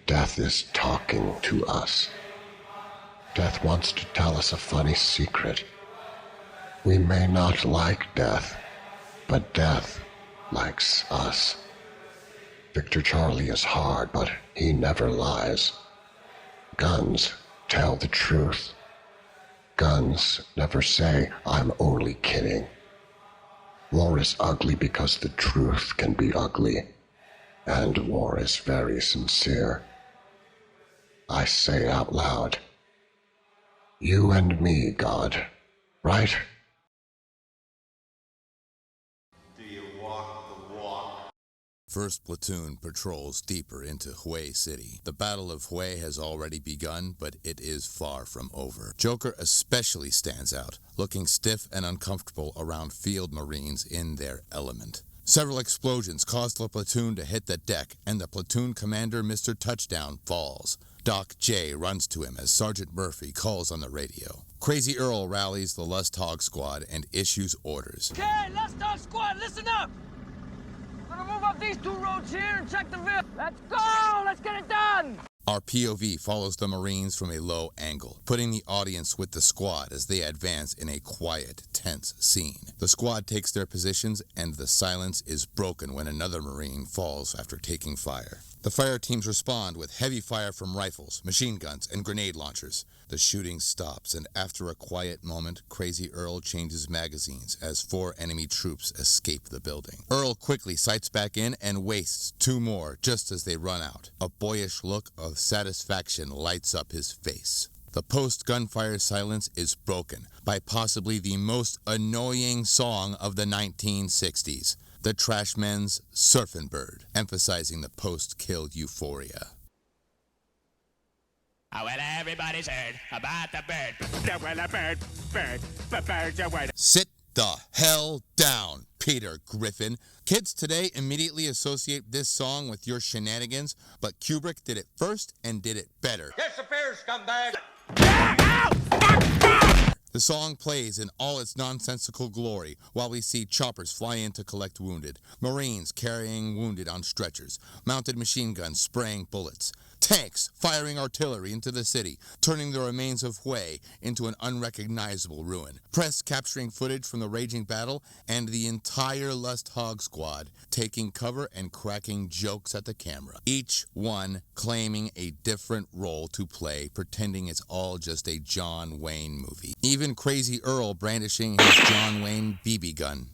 Death is talking to us. Death wants to tell us a funny secret. We may not like death, but death likes us. Victor Charlie is hard, but he never lies. Guns tell the truth. Guns never say, "I'm only kidding." War is ugly because the truth can be ugly, and war is very sincere. I say out loud, you and me, God, right? First Platoon patrols deeper into Hue City. The Battle of Hue has already begun, but it is far from over. Joker especially stands out, looking stiff and uncomfortable around field Marines in their element. Several explosions cause the platoon to hit the deck, and the platoon commander, Mr. Touchdown, falls. Doc J runs to him as Sergeant Murphy calls on the radio. Crazy Earl rallies the Lust Hog Squad and issues orders. Okay, Lust Hog Squad, listen up! We're gonna move up these two roads here and check the ville. Let's go! Let's get it done! Our POV follows the Marines from a low angle, putting the audience with the squad as they advance in a quiet, tense scene. The squad takes their positions, and the silence is broken when another Marine falls after taking fire. The fire teams respond with heavy fire from rifles, machine guns, and grenade launchers. The shooting stops, and after a quiet moment, Crazy Earl changes magazines as 4 enemy troops escape the building. Earl quickly sights back in and wastes 2 more just as they run out. A boyish look of satisfaction lights up his face. The post-gunfire silence is broken by possibly the most annoying song of the 1960s. The Trashmen's Surfin' Bird, emphasizing the post-kill euphoria. Oh, well, everybody's heard about the bird. Well, a bird's a word. Sit the hell down, Peter Griffin. Kids today immediately associate this song with your shenanigans, but Kubrick did it first and did it better. Disappear, scumbag! The song plays in all its nonsensical glory while we see choppers fly in to collect wounded, Marines carrying wounded on stretchers, mounted machine guns spraying bullets, tanks firing artillery into the city, turning the remains of Hue into an unrecognizable ruin, press capturing footage from the raging battle, and the entire Lust Hog Squad taking cover and cracking jokes at the camera, each one claiming a different role to play, pretending it's all just a John Wayne movie. Even Crazy Earl brandishing his John Wayne BB gun.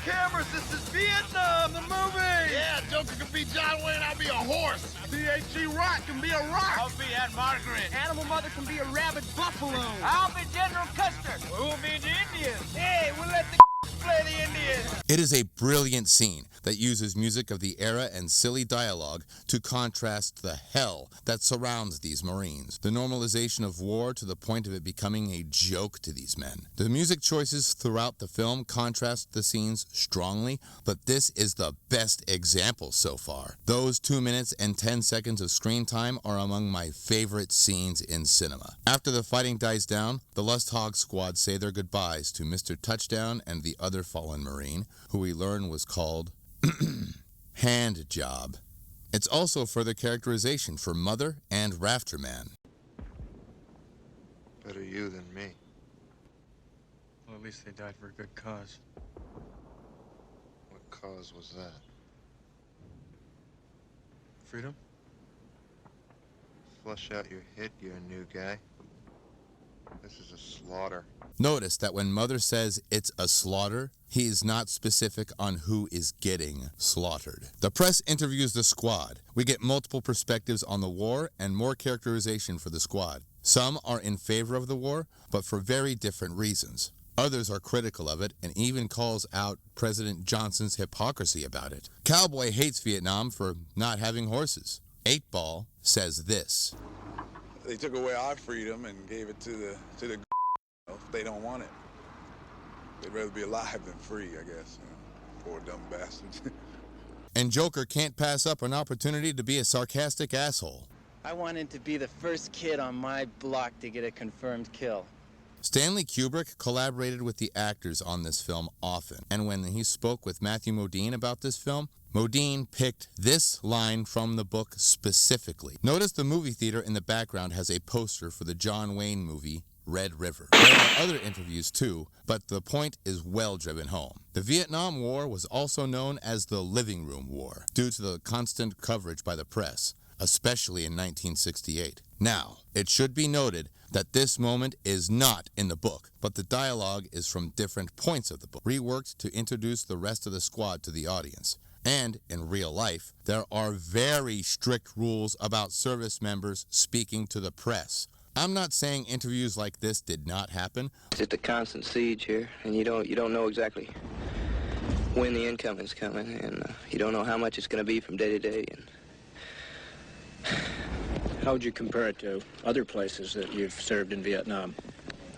Cameras, this is Vietnam, the movie! Yeah, Joker can be John Wayne, I'll be a horse. B.H.G. Rock can be a rock. I'll be Aunt Margaret. Animal Mother can be a rabid buffalo. I'll be General Custer. We'll be the Indians. Hey, we'll let the play the Indians. It is a brilliant scene that uses music of the era and silly dialogue to contrast the hell that surrounds these Marines. The normalization of war to the point of it becoming a joke to these men. The music choices throughout the film contrast the scenes strongly, but this is the best example so far. Those 2 minutes and 10 seconds of screen time are among my favorite scenes in cinema. After the fighting dies down, the Lust Hog Squad say their goodbyes to Mr. Touchdown and the other fallen Marine, who we learn was called Hand Job. It's also further characterization for Mother and Rafterman. Better you than me. Well, at least they died for a good cause. What cause was that? Freedom? Flush out your hit, you're a new guy. This is a slaughter. Notice that when Mother says it's a slaughter, he is not specific on who is getting slaughtered. The press interviews the squad. We get multiple perspectives on the war and more characterization for the squad. Some are in favor of the war, but for very different reasons. Others are critical of it and even calls out President Johnson's hypocrisy about it. Cowboy hates Vietnam for not having horses. 8-Ball says this. They took away our freedom and gave it to the if they don't want it. They'd rather be alive than free, I guess. Poor dumb bastards. And Joker can't pass up an opportunity to be a sarcastic asshole. I wanted to be the first kid on my block to get a confirmed kill. Stanley Kubrick collaborated with the actors on this film often, and when he spoke with Matthew Modine about this film, Modine picked this line from the book specifically. Notice the movie theater in the background has a poster for the John Wayne movie, Red River. There are other interviews too, but the point is well driven home. The Vietnam War was also known as the Living Room War, due to the constant coverage by the press, especially in 1968. Now, it should be noted that this moment is not in the book, but the dialogue is from different points of the book, reworked to introduce the rest of the squad to the audience. And in real life, there are very strict rules about service members speaking to the press. I'm not saying interviews like this did not happen. It's just a constant siege here, and you don't know exactly when the incoming's coming, and you don't know how much it's going to be from day to day. And how would you compare it to other places that you've served in Vietnam?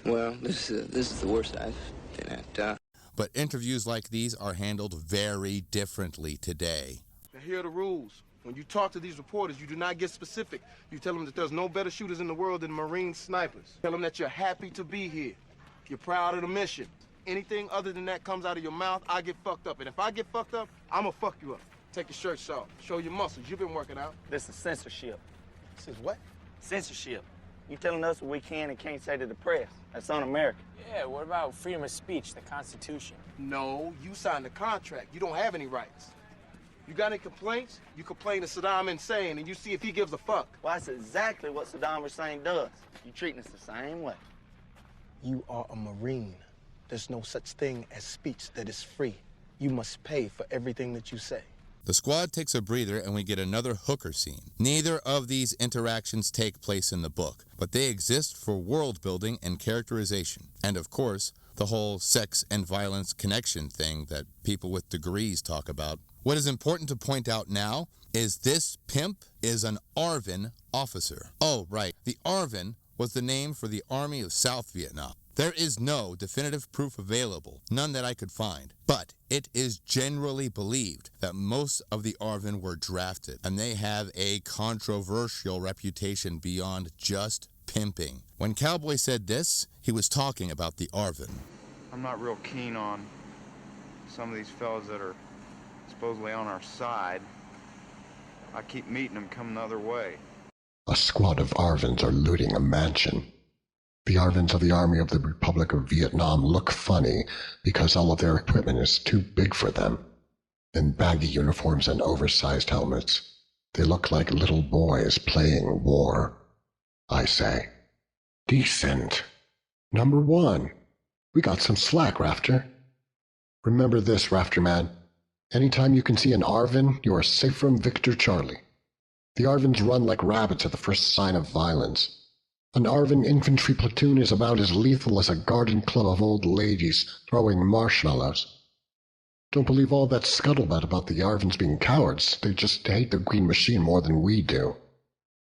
Well, this is the worst I've been at. But interviews like these are handled very differently today. Now, here are the rules. When you talk to these reporters, you do not get specific. You tell them that there's no better shooters in the world than Marine snipers. Tell them that you're happy to be here. You're proud of the mission. Anything other than that comes out of your mouth, I get fucked up. And if I get fucked up, I'm gonna fuck you up. Take your shirt off. Show your muscles. You've been working out. This is censorship. This is what? Censorship. You telling us what we can and can't say to the press. That's un-American. Yeah, what about freedom of speech, the Constitution? No, you signed the contract. You don't have any rights. You got any complaints? You complain to Saddam Hussein and you see if he gives a fuck. Well, that's exactly what Saddam Hussein does. You treating us the same way. You are a Marine. There's no such thing as speech that is free. You must pay for everything that you say. The squad takes a breather and we get another hooker scene. Neither of these interactions take place in the book, but they exist for world building and characterization. And of course, the whole sex and violence connection thing that people with degrees talk about. What is important to point out now is this pimp is an ARVN officer. Oh, right. The ARVN was the name for the Army of South Vietnam. There is no definitive proof available, none that I could find, but it is generally believed that most of the ARVN were drafted, and they have a controversial reputation beyond just pimping. When Cowboy said this, he was talking about the ARVN. I'm not real keen on some of these fellas that are supposedly on our side. I keep meeting them coming the other way. A squad of ARVNs are looting a mansion. The ARVNs of the Army of the Republic of Vietnam look funny because all of their equipment is too big for them. In baggy uniforms and oversized helmets, they look like little boys playing war. I say, decent. Number one, we got some slack, Rafter. Remember this, Rafterman. Anytime you can see an ARVN, you are safe from Victor Charlie. The ARVNs run like rabbits at the first sign of violence. An ARVN infantry platoon is about as lethal as a garden club of old ladies throwing marshmallows. Don't believe all that scuttlebutt about the ARVNs being cowards. They just hate the green machine more than we do.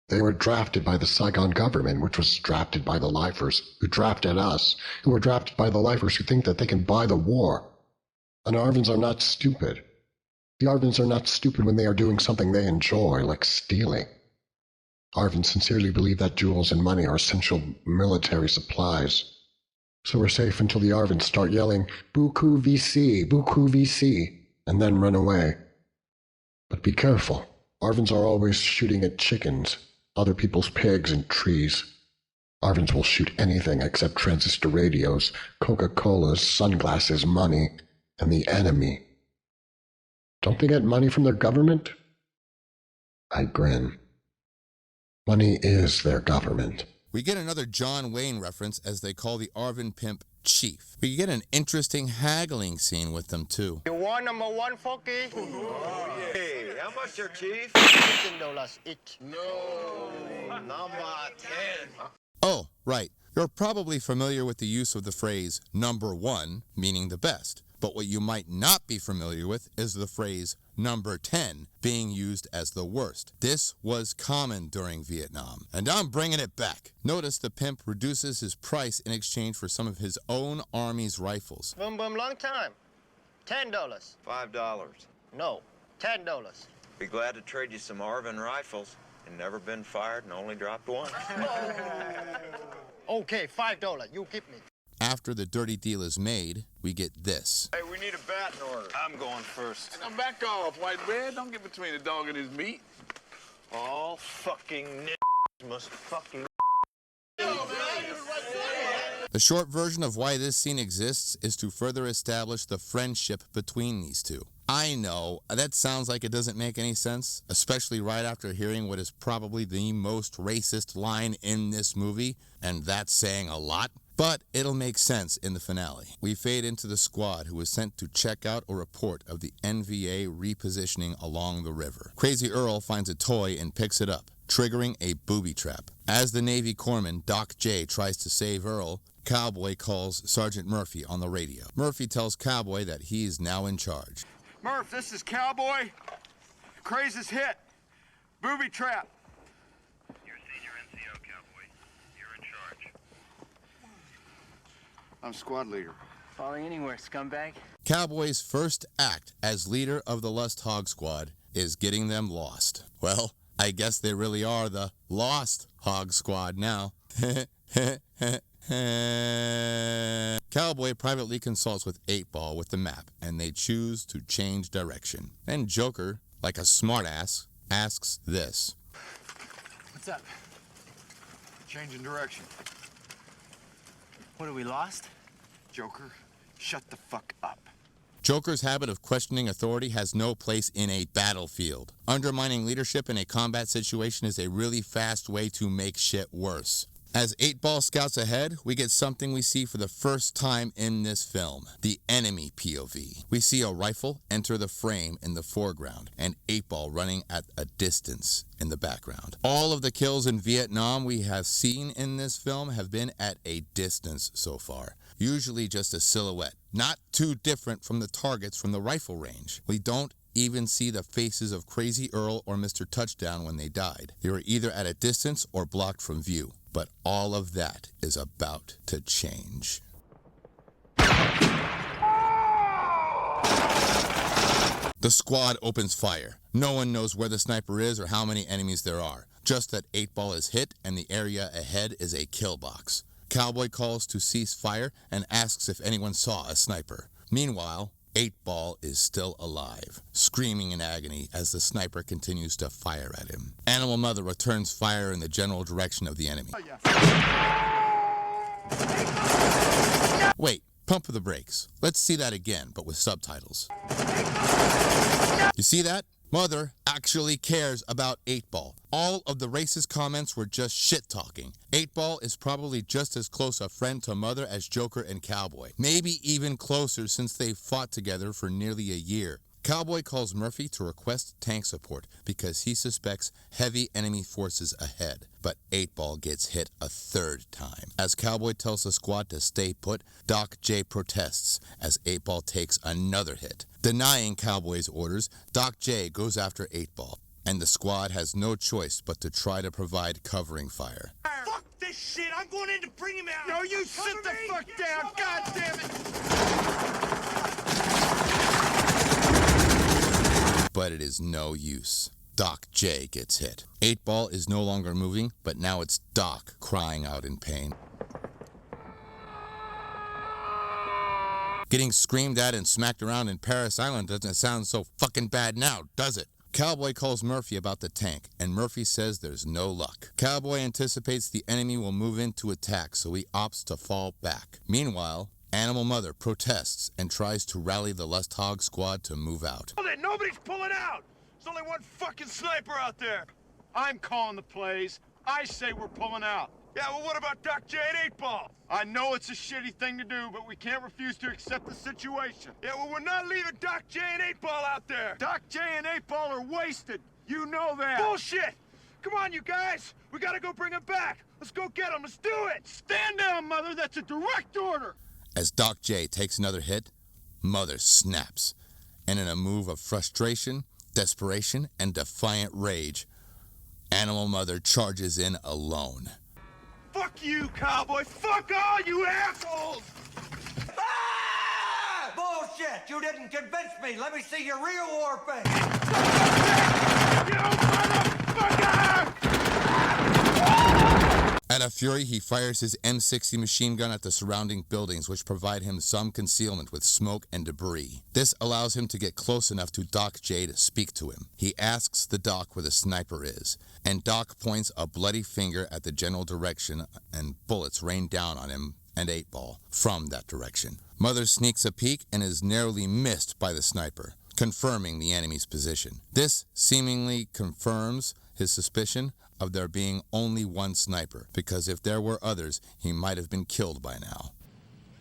They were drafted by the Saigon government, which was drafted by the lifers, who drafted us, who were drafted by the lifers who think that they can buy the war. And ARVNs are not stupid. The ARVNs are not stupid when they are doing something they enjoy, like stealing. ARVNs sincerely believe that jewels and money are essential military supplies. So we're safe until the ARVNs start yelling, "Buku VC, Buku VC," and then run away. But be careful, Arvins are always shooting at chickens, other people's pigs, and trees. Arvins will shoot anything except transistor radios, Coca-Colas, sunglasses, money, and the enemy. Don't they get money from their government? I grin. Money is their government. We get another John Wayne reference as they call the Arvin pimp Chief. We get an interesting haggling scene with them too. You want number one, Funky? Hey, how much are, Chief? $15 each. No, number 10. Oh, right. You're probably familiar with the use of the phrase number one, meaning the best. But what you might not be familiar with is the phrase number 10 being used as the worst. This was common during Vietnam, and I'm bringing it back. Notice the pimp reduces his price in exchange for some of his own army's rifles. Boom, boom, long time. $10. $5. No, $10. Be glad to trade you some Arvin rifles. And never been fired and only dropped one. Okay, $5. You keep me. After the dirty deal is made, we get this. Hey, we need a bat in order. I'm going first. Now back off, white bread. Don't get between the dog and his meat. All fucking must fucking... The short version of why this scene exists is to further establish the friendship between these two. I know, that sounds like it doesn't make any sense, especially right after hearing what is probably the most racist line in this movie, and that's saying a lot. But it'll make sense in the finale. We fade into the squad who is sent to check out a report of the NVA repositioning along the river. Crazy Earl finds a toy and picks it up, triggering a booby trap. As the Navy corpsman, Doc J, tries to save Earl, Cowboy calls Sergeant Murphy on the radio. Murphy tells Cowboy that he is now in charge. Murph, this is Cowboy. Crazy's hit. Booby trap. You're senior NCO, Cowboy. You're in charge. I'm squad leader. Falling anywhere, scumbag. Cowboy's first act as leader of the Lust Hog Squad is getting them lost. Well, I guess they really are the Lost Hog Squad now. Cowboy privately consults with 8-Ball with the map, and they choose to change direction. Then Joker, like a smartass, asks this. What's up? Changing direction. What, are we lost? Joker, shut the fuck up. Joker's habit of questioning authority has no place in a battlefield. Undermining leadership in a combat situation is a really fast way to make shit worse. As 8-Ball scouts ahead, we get something we see for the first time in this film, the enemy POV. We see a rifle enter the frame in the foreground and 8-Ball running at a distance in the background. All of the kills in Vietnam we have seen in this film have been at a distance so far, usually just a silhouette, not too different from the targets from the rifle range. We don't even see the faces of Crazy Earl or Mr. Touchdown when they died. They were either at a distance or blocked from view. But all of that is about to change. The squad opens fire. No one knows where the sniper is or how many enemies there are. Just that 8-Ball is hit and the area ahead is a kill box. Cowboy calls to cease fire and asks if anyone saw a sniper. Meanwhile, 8-Ball is still alive, screaming in agony as the sniper continues to fire at him. Animal Mother returns fire in the general direction of the enemy. Wait, pump the brakes. Let's see that again, but with subtitles. You see that? Mother actually cares about 8-Ball. All of the racist comments were just shit-talking. 8-Ball is probably just as close a friend to Mother as Joker and Cowboy. Maybe even closer since they've fought together for nearly a year. Cowboy calls Murphy to request tank support because he suspects heavy enemy forces ahead. But 8-Ball gets hit a third time. As Cowboy tells the squad to stay put, Doc J protests as 8-Ball takes another hit. Denying Cowboy's orders, Doc J goes after 8-Ball, and the squad has no choice but to try to provide covering fire. Fuck this shit! I'm going in to bring him out! No, you sit the fuck down! God damn it! But it is no use. Doc J gets hit. 8-Ball is no longer moving, but now it's Doc crying out in pain. Getting screamed at and smacked around in Paris Island doesn't sound so fucking bad now, does it? Cowboy calls Murphy about the tank, and Murphy says there's no luck. Cowboy anticipates the enemy will move in to attack, so he opts to fall back. Meanwhile, Animal Mother protests and tries to rally the Lust Hog squad to move out. Nobody's pulling out! There's only one fucking sniper out there! I'm calling the plays. I say we're pulling out. Yeah, well, what about Doc J and 8 Ball? I know it's a shitty thing to do, but we can't refuse to accept the situation. Yeah, well, we're not leaving Doc J and 8 Ball out there. Doc J and 8 Ball are wasted. You know that. Bullshit! Come on, you guys. We gotta go bring him back. Let's go get him. Let's do it. Stand down, Mother. That's a direct order. As Doc J takes another hit, Mother snaps. And in a move of frustration, desperation, and defiant rage, Animal Mother charges in alone. Fuck you, Cowboy! Fuck all you assholes! Ah! Bullshit! You didn't convince me! Let me see your real war face! You motherfucker! Out of fury, he fires his M60 machine gun at the surrounding buildings, which provide him some concealment with smoke and debris. This allows him to get close enough to Doc J to speak to him. He asks the Doc where the sniper is, and Doc points a bloody finger at the general direction, and bullets rain down on him and 8 Ball from that direction. Mother sneaks a peek and is narrowly missed by the sniper, confirming the enemy's position. This seemingly confirms his suspicion of there being only one sniper, because if there were others, he might have been killed by now.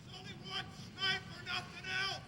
There's only one sniper, nothing else!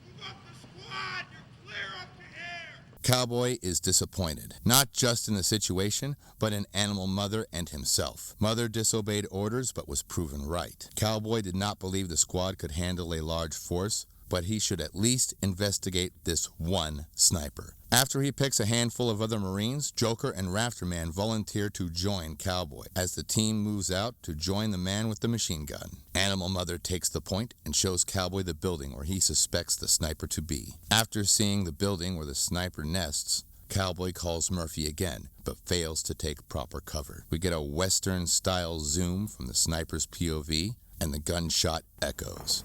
Move up the squad! You're clear up to air! Cowboy is disappointed, not just in the situation, but in Animal Mother and himself. Mother disobeyed orders, but was proven right. Cowboy did not believe the squad could handle a large force, but he should at least investigate this one sniper. After he picks a handful of other Marines, Joker and Rafterman volunteer to join Cowboy as the team moves out to join the man with the machine gun. Animal Mother takes the point and shows Cowboy the building where he suspects the sniper to be. After seeing the building where the sniper nests, Cowboy calls Murphy again, but fails to take proper cover. We get a Western-style zoom from the sniper's POV, and the gunshot echoes.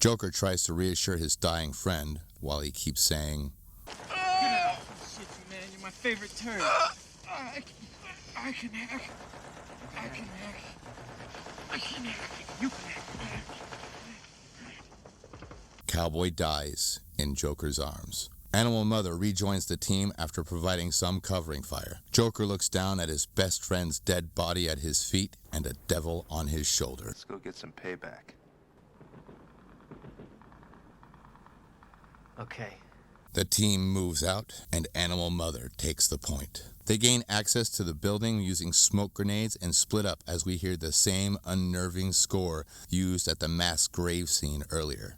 Joker tries to reassure his dying friend while he keeps saying, Get out! Shit, you man, you're my favorite turd. I can hack. I can hack. I can hack. You can hack. Cowboy dies in Joker's arms. Animal Mother rejoins the team after providing some covering fire. Joker looks down at his best friend's dead body at his feet and a devil on his shoulder. Let's go get some payback. Okay. The team moves out, and Animal Mother takes the point. They gain access to the building using smoke grenades and split up as we hear the same unnerving score used at the mass grave scene earlier.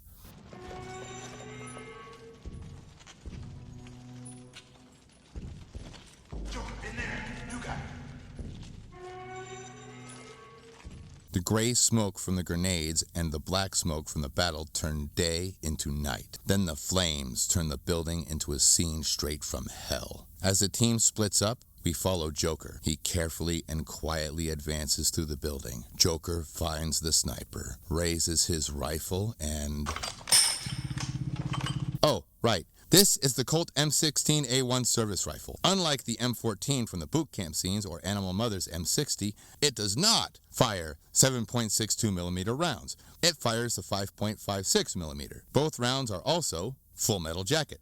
The gray smoke from the grenades and the black smoke from the battle turn day into night. Then the flames turn the building into a scene straight from hell. As the team splits up, we follow Joker. He carefully and quietly advances through the building. Joker finds the sniper, raises his rifle, and... Oh, right. This is the Colt M16A1 service rifle. Unlike the M14 from the boot camp scenes or Animal Mother's M60, it does not fire 7.62mm rounds. It fires the 5.56mm. Both rounds are also full metal jacket.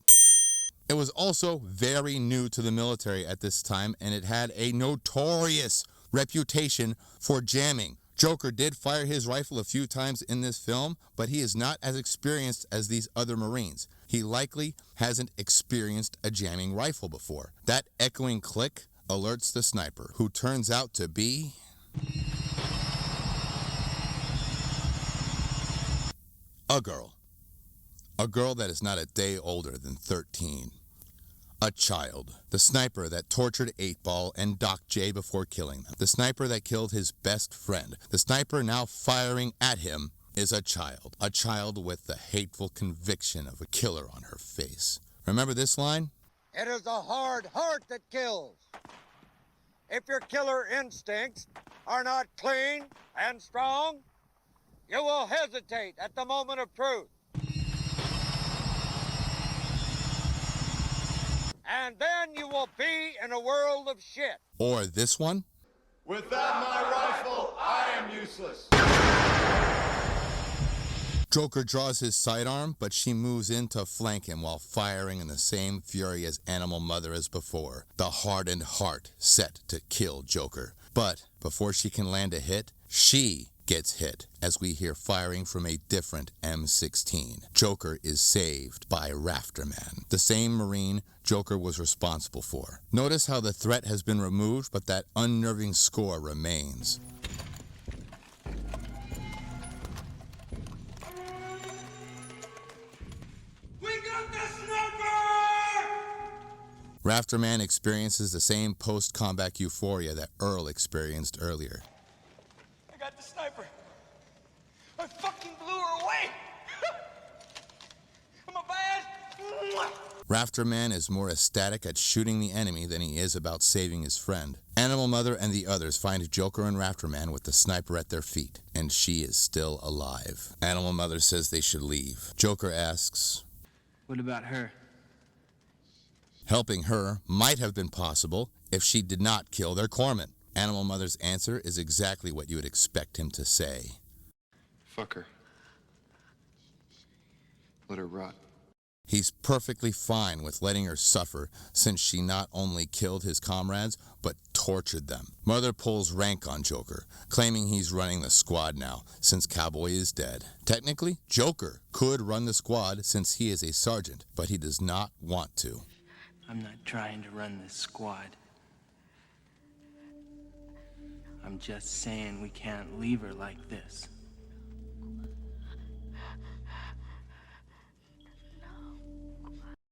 It was also very new to the military at this time, and it had a notorious reputation for jamming. Joker did fire his rifle a few times in this film, but he is not as experienced as these other Marines. He likely hasn't experienced a jamming rifle before. That echoing click alerts the sniper, who turns out to be... a girl. A girl that is not a day older than 13. A child. The sniper that tortured 8 Ball and Doc J before killing them. The sniper that killed his best friend. The sniper now firing at him is a child. A child with the hateful conviction of a killer on her face. Remember this line? It is the hard heart that kills. if your killer instincts are not clean and strong, you will hesitate at the moment of truth. And then you will be in a world of shit. Or this one? Without my rifle, I am useless. Joker draws his sidearm, but she moves in to flank him while firing in the same fury as Animal Mother as before, the hardened heart set to kill Joker. But before she can land a hit, she gets hit as we hear firing from a different M16. Joker is saved by Rafterman, the same Marine Joker was responsible for. Notice how the threat has been removed, but that unnerving score remains. Rafterman experiences the same post-combat euphoria that Earl experienced earlier. I got the sniper. I fucking blew her away. I'm a bad. Rafterman is more ecstatic at shooting the enemy than he is about saving his friend. Animal Mother and the others find Joker and Rafterman with the sniper at their feet, and she is still alive. Animal Mother says they should leave. Joker asks, What about her? Helping her might have been possible if she did not kill their corpsman. Animal Mother's answer is exactly what you would expect him to say. Fuck her. Let her rot. He's perfectly fine with letting her suffer since she not only killed his comrades, but tortured them. Mother pulls rank on Joker, claiming he's running the squad now since Cowboy is dead. Technically, Joker could run the squad since he is a sergeant, but he does not want to. I'm not trying to run this squad. I'm just saying we can't leave her like this.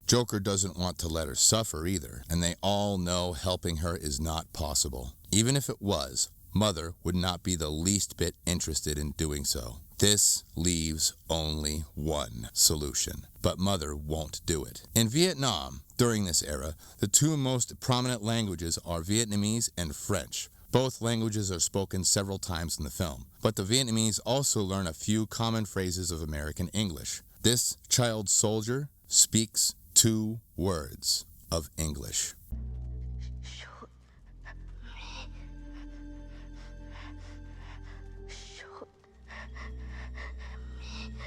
Joker doesn't want to let her suffer either, and they all know helping her is not possible. Even if it was, Mother would not be the least bit interested in doing so. This leaves only one solution, but Mother won't do it. In Vietnam, during this era, the two most prominent languages are Vietnamese and French. Both languages are spoken several times in the film, but the Vietnamese also learn a few common phrases of American English. This child soldier speaks 2 words of English.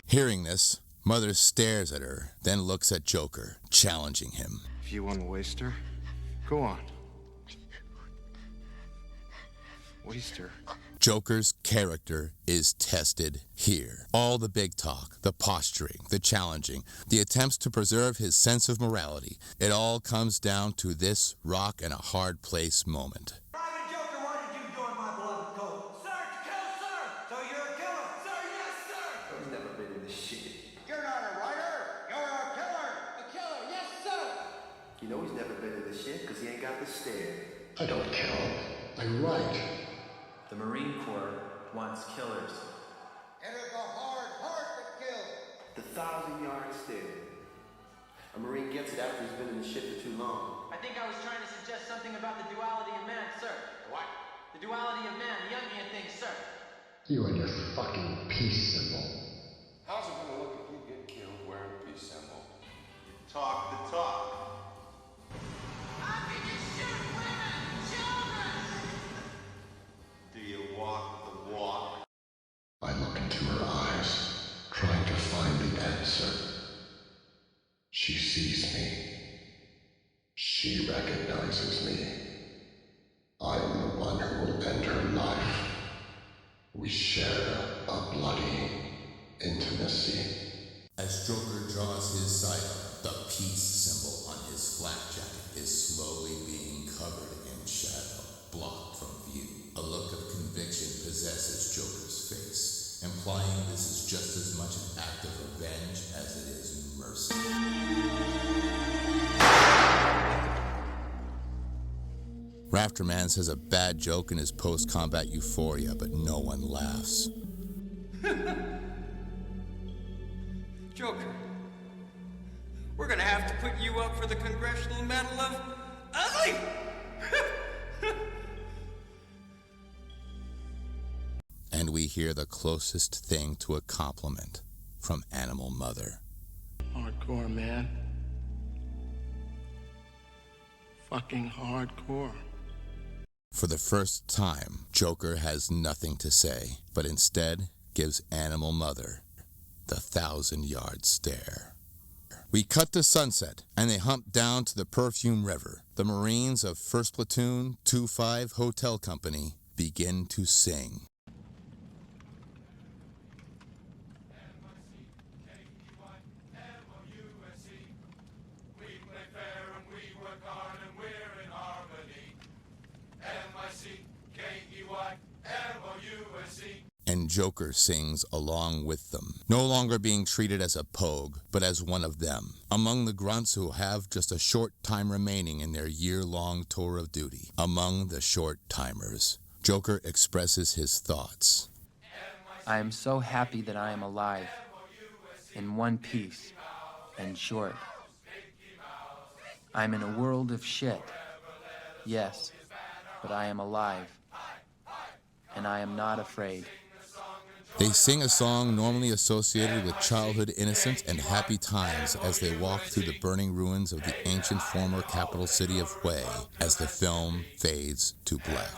Hearing this, Mother stares at her, then looks at Joker, challenging him. If you want to waste her, go on. Waste her. Joker's character is tested here. All the big talk, the posturing, the challenging, the attempts to preserve his sense of morality, it all comes down to this rock and a hard place moment. Private Joker, what did you do in my beloved coat? Sir, to kill, sir! So you're a killer? Sir, yes, sir! He's never been in this shit. You're not a writer! You're a killer! A killer, yes, sir! You know he's never been in this shit because he ain't got the stare. I don't kill. I write. The Marine Corps wants killers. It is the hard heart that kills. The 1,000-yard stare. A Marine gets it after he's been in the shit for too long. I think I was trying to suggest something about the duality of man, sir. What? The duality of man, the Jungian thing, sir. You and your fucking peace symbol. How's it gonna look if you get killed wearing a peace symbol? Talk the talk. How can you shoot women and children? Do you walk the walk? I look into her eyes, trying to find the answer. She sees me. She recognizes me. I am the one who will end her life. We share a bloody intimacy. As Joker draws his sidearm, the peace symbol on his flak jacket is slowly being covered in shadow, blocked from view. A look of conviction possesses Joker's face, implying this is just as much an act of revenge as it is mercy. Rafterman says a bad joke in his post-combat euphoria, but no one laughs. Joker, we're gonna have to put you up for the Congressional Medal of Ugly! we hear the closest thing to a compliment from Animal Mother. Hardcore, man. Fucking hardcore. For the first time, Joker has nothing to say, but instead gives Animal Mother the 1,000-yard stare. We cut to sunset, and they hump down to the Perfume River. The Marines of 1st Platoon 2-5 Hotel Company begin to sing. And Joker sings along with them, no longer being treated as a pogue, but as one of them, among the grunts who have just a short time remaining in their year-long tour of duty. Among the short-timers, Joker expresses his thoughts. I am so happy that I am alive, in one piece, and short. I'm in a world of shit, yes, but I am alive, and I am not afraid. They sing a song normally associated with childhood innocence and happy times as they walk through the burning ruins of the ancient former capital city of Hue as the film fades to black.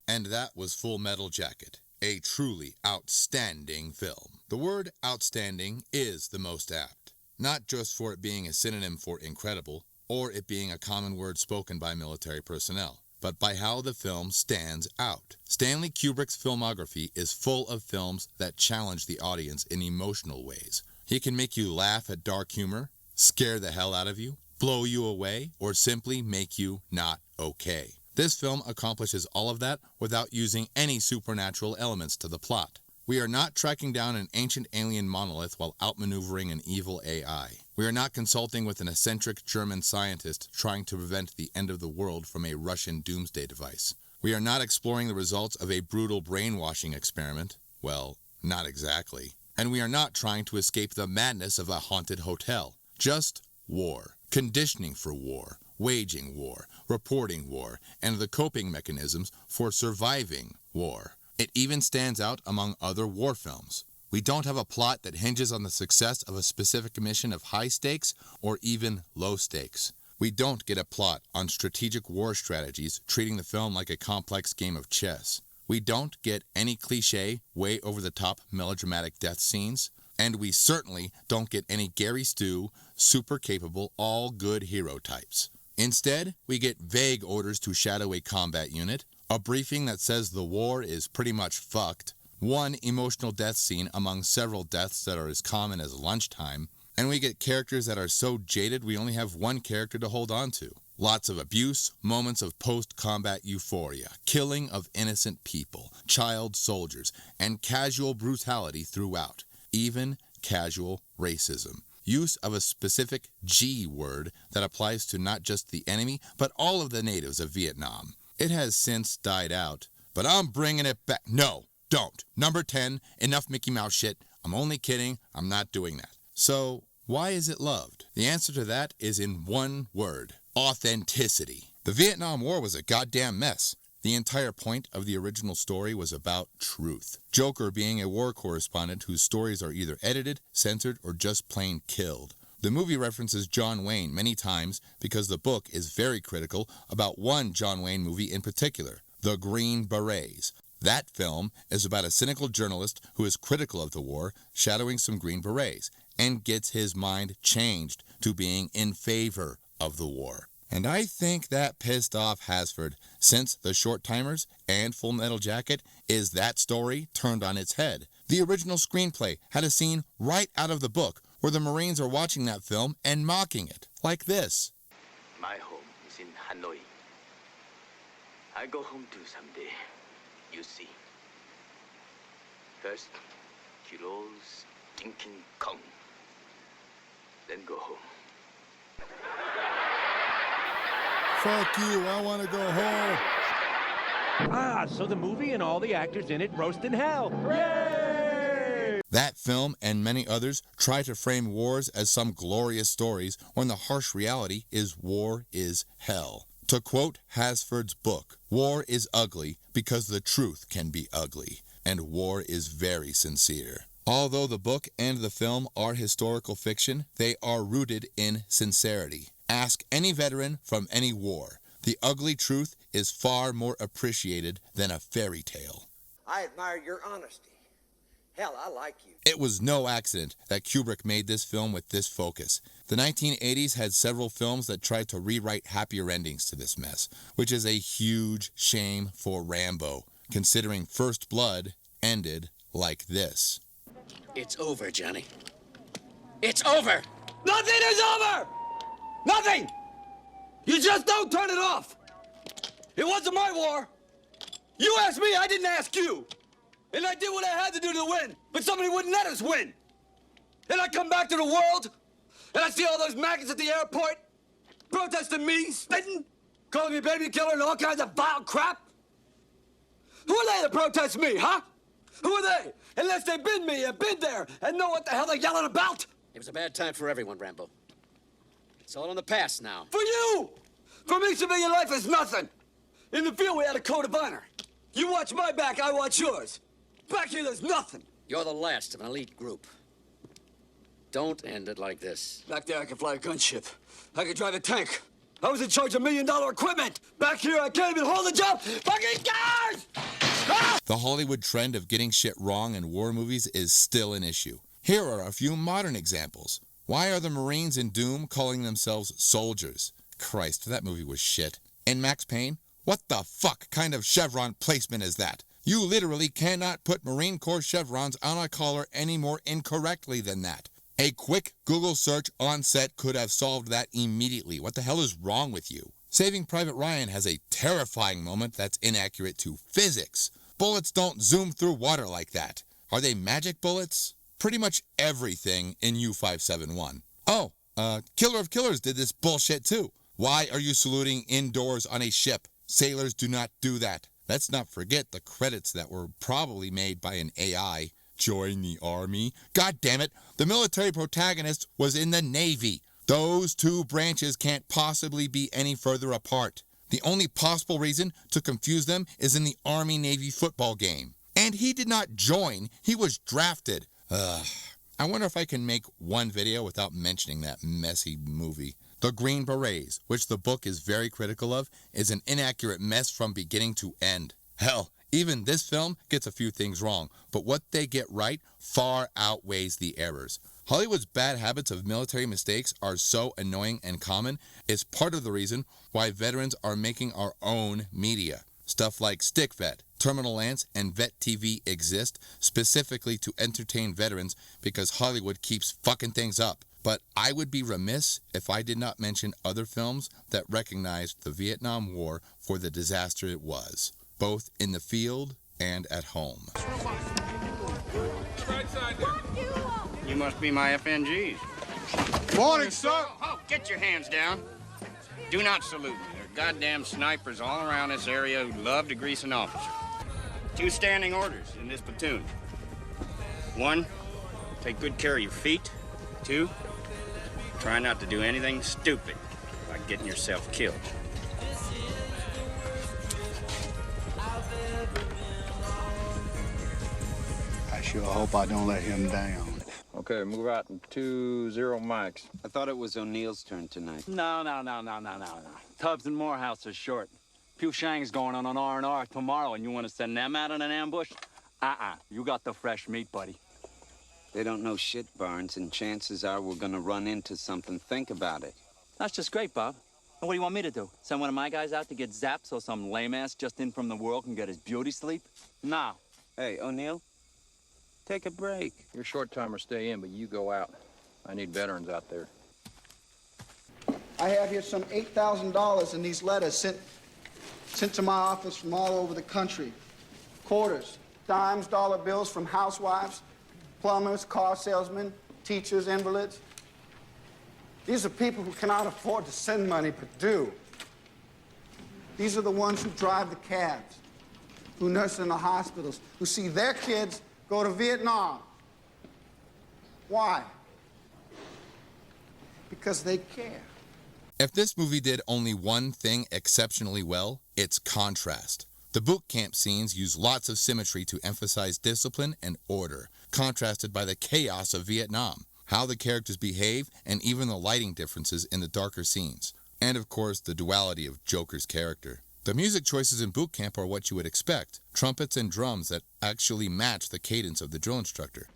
And that was Full Metal Jacket, a truly outstanding film. The word outstanding is the most apt, not just for it being a synonym for incredible, or it being a common word spoken by military personnel, but by how the film stands out. Stanley Kubrick's filmography is full of films that challenge the audience in emotional ways. He can make you laugh at dark humor, scare the hell out of you, blow you away, or simply make you not okay. This film accomplishes all of that without using any supernatural elements to the plot. We are not tracking down an ancient alien monolith while outmaneuvering an evil AI. We are not consulting with an eccentric German scientist trying to prevent the end of the world from a Russian doomsday device. We are not exploring the results of a brutal brainwashing experiment. Well, not exactly. And we are not trying to escape the madness of a haunted hotel. Just war, conditioning for war, waging war, reporting war, and the coping mechanisms for surviving war. It even stands out among other war films. We don't have a plot that hinges on the success of a specific mission of high stakes or even low stakes. We don't get a plot on strategic war strategies treating the film like a complex game of chess. We don't get any cliché, way over-the-top melodramatic death scenes. And we certainly don't get any Gary Stu, super capable, all-good hero types. Instead, we get vague orders to shadow a combat unit, a briefing that says the war is pretty much fucked, one emotional death scene among several deaths that are as common as lunchtime, and we get characters that are so jaded we only have one character to hold on to. Lots of abuse, moments of post-combat euphoria, killing of innocent people, child soldiers, and casual brutality throughout, even casual racism. Use of a specific G word that applies to not just the enemy, but all of the natives of Vietnam. It has since died out, but I'm bringing it back. No, don't. Number 10, enough Mickey Mouse shit. I'm only kidding. I'm not doing that. So, why is it loved? The answer to that is in one word: authenticity. The Vietnam War was a goddamn mess. The entire point of the original story was about truth. Joker being a war correspondent whose stories are either edited, censored, or just plain killed. The movie references John Wayne many times because the book is very critical about one John Wayne movie in particular, The Green Berets. That film is about a cynical journalist who is critical of the war, shadowing some Green Berets, and gets his mind changed to being in favor of the war. And I think that pissed off Hasford, since The Short-Timers and Full Metal Jacket is that story turned on its head. The original screenplay had a scene right out of the book where the Marines are watching that film and mocking it, like this. My home is in Hanoi. I go home too someday, you see. First, Kiro's Dinkin Kong. Then go home. Fuck you, I want to go home. Ah, so the movie and all the actors in it roast in hell. Hooray! That film and many others try to frame wars as some glorious stories when the harsh reality is war is hell. To quote Hasford's book, "War is ugly because the truth can be ugly, and war is very sincere." Although the book and the film are historical fiction, they are rooted in sincerity. Ask any veteran from any war. The ugly truth is far more appreciated than a fairy tale. I admire your honesty. Hell, I like you. It was no accident that Kubrick made this film with this focus. The 1980s had several films that tried to rewrite happier endings to this mess, which is a huge shame for Rambo, considering First Blood ended like this. It's over, Johnny. It's over! Nothing is over! Nothing! You just don't turn it off! It wasn't my war! You asked me, I didn't ask you! And I did what I had to do to win, but somebody wouldn't let us win! And I come back to the world, and I see all those maggots at the airport protesting me, spitting, calling me baby killer and all kinds of vile crap! Who are they to protest me, huh? Who are they? Unless they've been me and been there and know what the hell they're yelling about! It was a bad time for everyone, Rambo. It's all in the past now. For you! For me, civilian life is nothing. In the field, we had a code of honor. You watch my back, I watch yours. Back here, there's nothing. You're the last of an elite group. Don't end it like this. Back there, I could fly a gunship. I could drive a tank. I was in charge of $1 million equipment. Back here, I can't even hold a job. Fucking cars! Ah! The Hollywood trend of getting shit wrong in war movies is still an issue. Here are a few modern examples. Why are the Marines in Doom calling themselves soldiers? Christ, that movie was shit. In Max Payne, what the fuck kind of chevron placement is that? You literally cannot put Marine Corps chevrons on a collar any more incorrectly than that. A quick Google search on set could have solved that immediately. What the hell is wrong with you? Saving Private Ryan has a terrifying moment that's inaccurate to physics. Bullets don't zoom through water like that. Are they magic bullets? Pretty much everything in U-571. Oh, Killer of Killers did this bullshit too. Why are you saluting indoors on a ship? Sailors do not do that. Let's not forget the credits that were probably made by an AI. Join the Army. God damn it, the military protagonist was in the Navy. Those two branches can't possibly be any further apart. The only possible reason to confuse them is in the Army-Navy football game. And he did not join, he was drafted. I wonder if I can make one video without mentioning that messy movie. The Green Berets, which the book is very critical of, is an inaccurate mess from beginning to end. Hell, even this film gets a few things wrong, but what they get right far outweighs the errors. Hollywood's bad habits of military mistakes are so annoying and common, it's part of the reason why veterans are making our own media. Stuff like Stick Vet, Terminal Lance, and Vet TV exist specifically to entertain veterans because Hollywood keeps fucking things up. But I would be remiss if I did not mention other films that recognized the Vietnam War for the disaster it was, both in the field and at home. You must be my FNGs. Morning, sir. Oh, get your hands down. Do not salute me. There are goddamn snipers all around this area who love to grease an officer. 2 standing orders in this platoon. 1, take good care of your feet. 2, try not to do anything stupid, like getting yourself killed. I sure hope I don't let him down. Okay, move out in 2-0 mics. I thought it was O'Neill's turn tonight. No. Tubbs and Morehouse are short. Pew Shang's going on an R&R tomorrow, and you want to send them out in an ambush? You got the fresh meat, buddy. They don't know shit, Barnes, and chances are we're gonna run into something. Think about it. That's just great, Bob. And what do you want me to do? Send one of my guys out to get zapped so some lame-ass just in from the world can get his beauty sleep? No. Hey, O'Neill, take a break. Your short-timer stay in, but you go out. I need veterans out there. I have here some $8,000 in these letters sent to my office from all over the country. Quarters, dimes, dollar bills from housewives, plumbers, car salesmen, teachers, invalids. These are people who cannot afford to send money but do. These are the ones who drive the cabs, who nurse in the hospitals, who see their kids go to Vietnam. Why? Because they care. If this movie did only one thing exceptionally well, it's contrast. The boot camp scenes use lots of symmetry to emphasize discipline and order, contrasted by the chaos of Vietnam, how the characters behave, and even the lighting differences in the darker scenes. And of course, the duality of Joker's character. The music choices in boot camp are what you would expect, trumpets and drums that actually match the cadence of the drill instructor.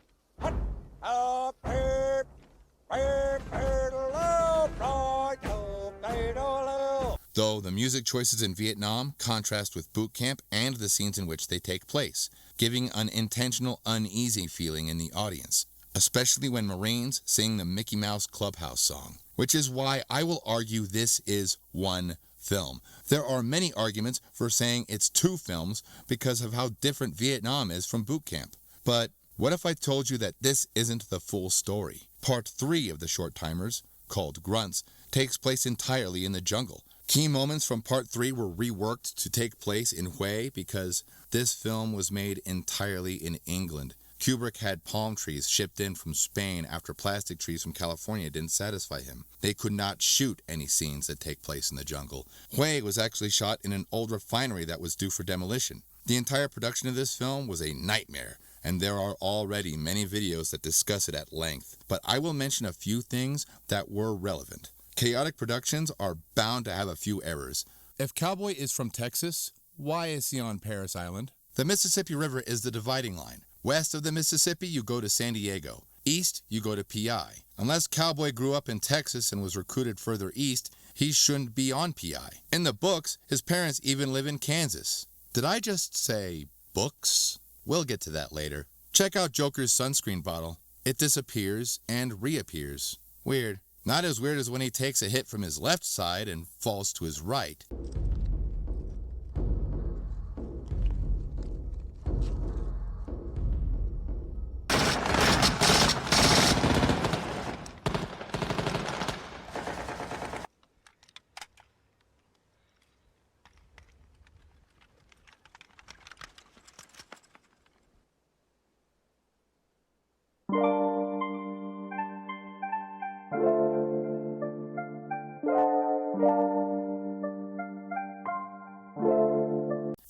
Though the music choices in Vietnam contrast with boot camp and the scenes in which they take place, giving an intentional uneasy feeling in the audience, especially when Marines sing the Mickey Mouse Clubhouse song, which is why I will argue this is one film. There are many arguments for saying it's two films because of how different Vietnam is from boot camp. But what if I told you that this isn't the full story? Part 3 of the Short Timers, called Grunts, takes place entirely in the jungle. Key moments from Part 3 were reworked to take place in Hue because this film was made entirely in England. Kubrick had palm trees shipped in from Spain after plastic trees from California didn't satisfy him. They could not shoot any scenes that take place in the jungle. Hue was actually shot in an old refinery that was due for demolition. The entire production of this film was a nightmare, and there are already many videos that discuss it at length. But I will mention a few things that were relevant. Chaotic Productions are bound to have a few errors. If Cowboy is from Texas, why is he on Paris Island? The Mississippi River is the dividing line. West of the Mississippi, you go to San Diego. East, you go to PI. Unless Cowboy grew up in Texas and was recruited further east, he shouldn't be on PI. In the books, his parents even live in Kansas. Did I just say books? We'll get to that later. Check out Joker's sunscreen bottle. It disappears and reappears. Weird. Not as weird as when he takes a hit from his left side and falls to his right.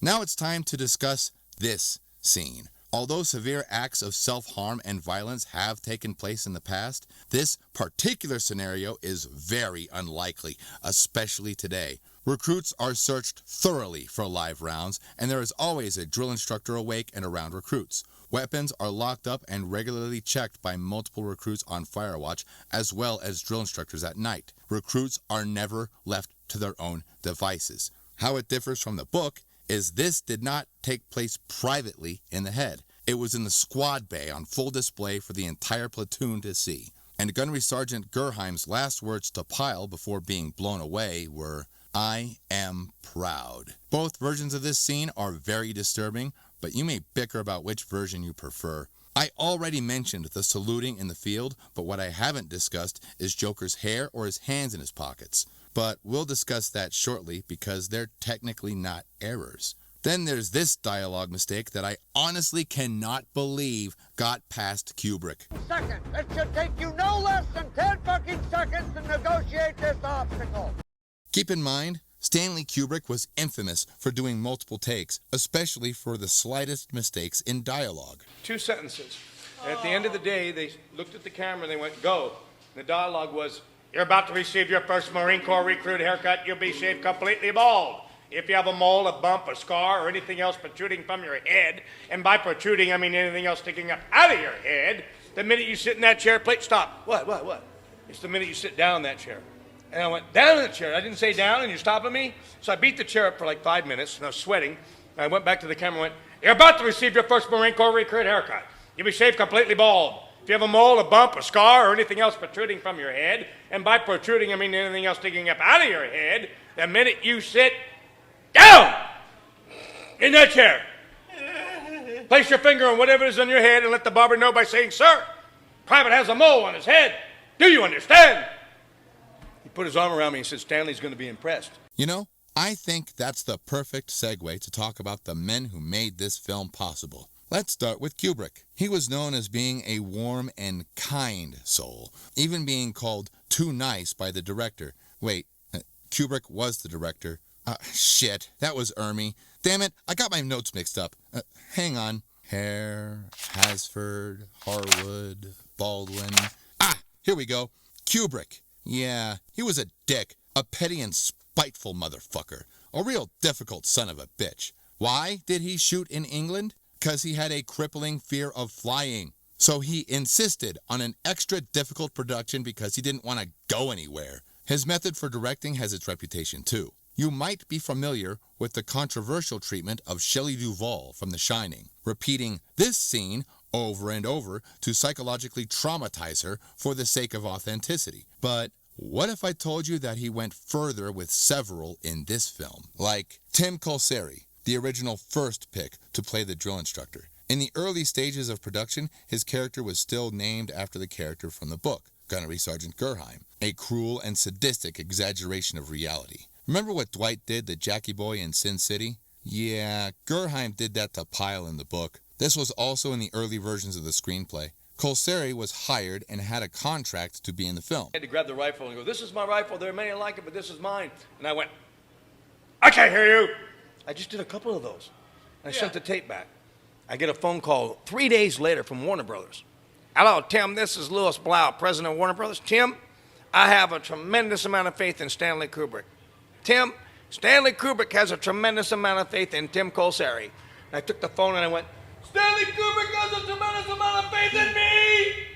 Now it's time to discuss this scene. Although severe acts of self-harm and violence have taken place in the past, this particular scenario is very unlikely, especially today. Recruits are searched thoroughly for live rounds, and there is always a drill instructor awake and around recruits. Weapons are locked up and regularly checked by multiple recruits on fire watch, as well as drill instructors at night. Recruits are never left to their own devices. How it differs from the book is this did not take place privately in the head. It was in the squad bay on full display for the entire platoon to see. And Gunnery Sergeant Gerheim's last words to Pyle before being blown away were, "I am proud." Both versions of this scene are very disturbing, but you may bicker about which version you prefer. I already mentioned the saluting in the field, but what I haven't discussed is Joker's hair or his hands in his pockets. But we'll discuss that shortly because they're technically not errors. Then there's this dialogue mistake that I honestly cannot believe got past Kubrick. Second, it should take you no less than 10 fucking seconds to negotiate this obstacle. Keep in mind, Stanley Kubrick was infamous for doing multiple takes, especially for the slightest mistakes in dialogue. 2 sentences. And at the end of the day, they looked at the camera and they went, "Go." And the dialogue was, "You're about to receive your first Marine Corps recruit haircut. You'll be shaved completely bald. If you have a mole, a bump, a scar, or anything else protruding from your head, and by protruding, I mean anything else sticking up out of your head, the minute you sit in that chair, please stop." What? It's the minute you sit down in that chair. And I went, "Down in the chair." I didn't say down, and you're stopping me? So I beat the chair up for like 5 minutes, and I was sweating. And I went back to the camera and went, "You're about to receive your first Marine Corps recruit haircut. You'll be shaved completely bald. If you have a mole, a bump, a scar, or anything else protruding from your head, and by protruding, I mean anything else sticking up out of your head, the minute you sit down in that chair, place your finger on whatever is on your head and let the barber know by saying, 'Sir, Private has a mole on his head. Do you understand?'" He put his arm around me and said, "Stanley's going to be impressed." You know, I think that's the perfect segue to talk about the men who made this film possible. Let's start with Kubrick. He was known as being a warm and kind soul, even being called too nice by the director. Wait, Kubrick was the director. Shit, that was Ermey. Damn it, I got my notes mixed up. Hang on. Hare, Hasford, Harwood, Baldwin. Here we go. Kubrick. Yeah, he was a dick. A petty and spiteful motherfucker. A real difficult son of a bitch. Why did he shoot in England? 'Cause he had a crippling fear of flying. So he insisted on an extra difficult production because he didn't want to go anywhere. His method for directing has its reputation too. You might be familiar with the controversial treatment of Shelley Duvall from The Shining, repeating this scene over and over to psychologically traumatize her for the sake of authenticity. But what if I told you that he went further with several in this film? Like Tim Colceri, the original first pick to play the drill instructor. In the early stages of production, his character was still named after the character from the book, Gunnery Sergeant Gerheim, a cruel and sadistic exaggeration of reality. Remember what Dwight did to Jackie Boy in Sin City? Yeah, Gerheim did that to Pyle in the book. This was also in the early versions of the screenplay. Colceri was hired and had a contract to be in the film. I had to grab the rifle and go, "This is my rifle. There are many like it, but this is mine." And I went, "I can't hear you." I just did a couple of those. I sent the tape back. I get a phone call 3 days later from Warner Brothers. "Hello, Tim, this is Louis Blau, president of Warner Brothers. Tim, I have a tremendous amount of faith in Stanley Kubrick. Tim, Stanley Kubrick has a tremendous amount of faith in Tim Colceri." And I took the phone and I went, "Stanley Kubrick has a tremendous amount of faith in me!"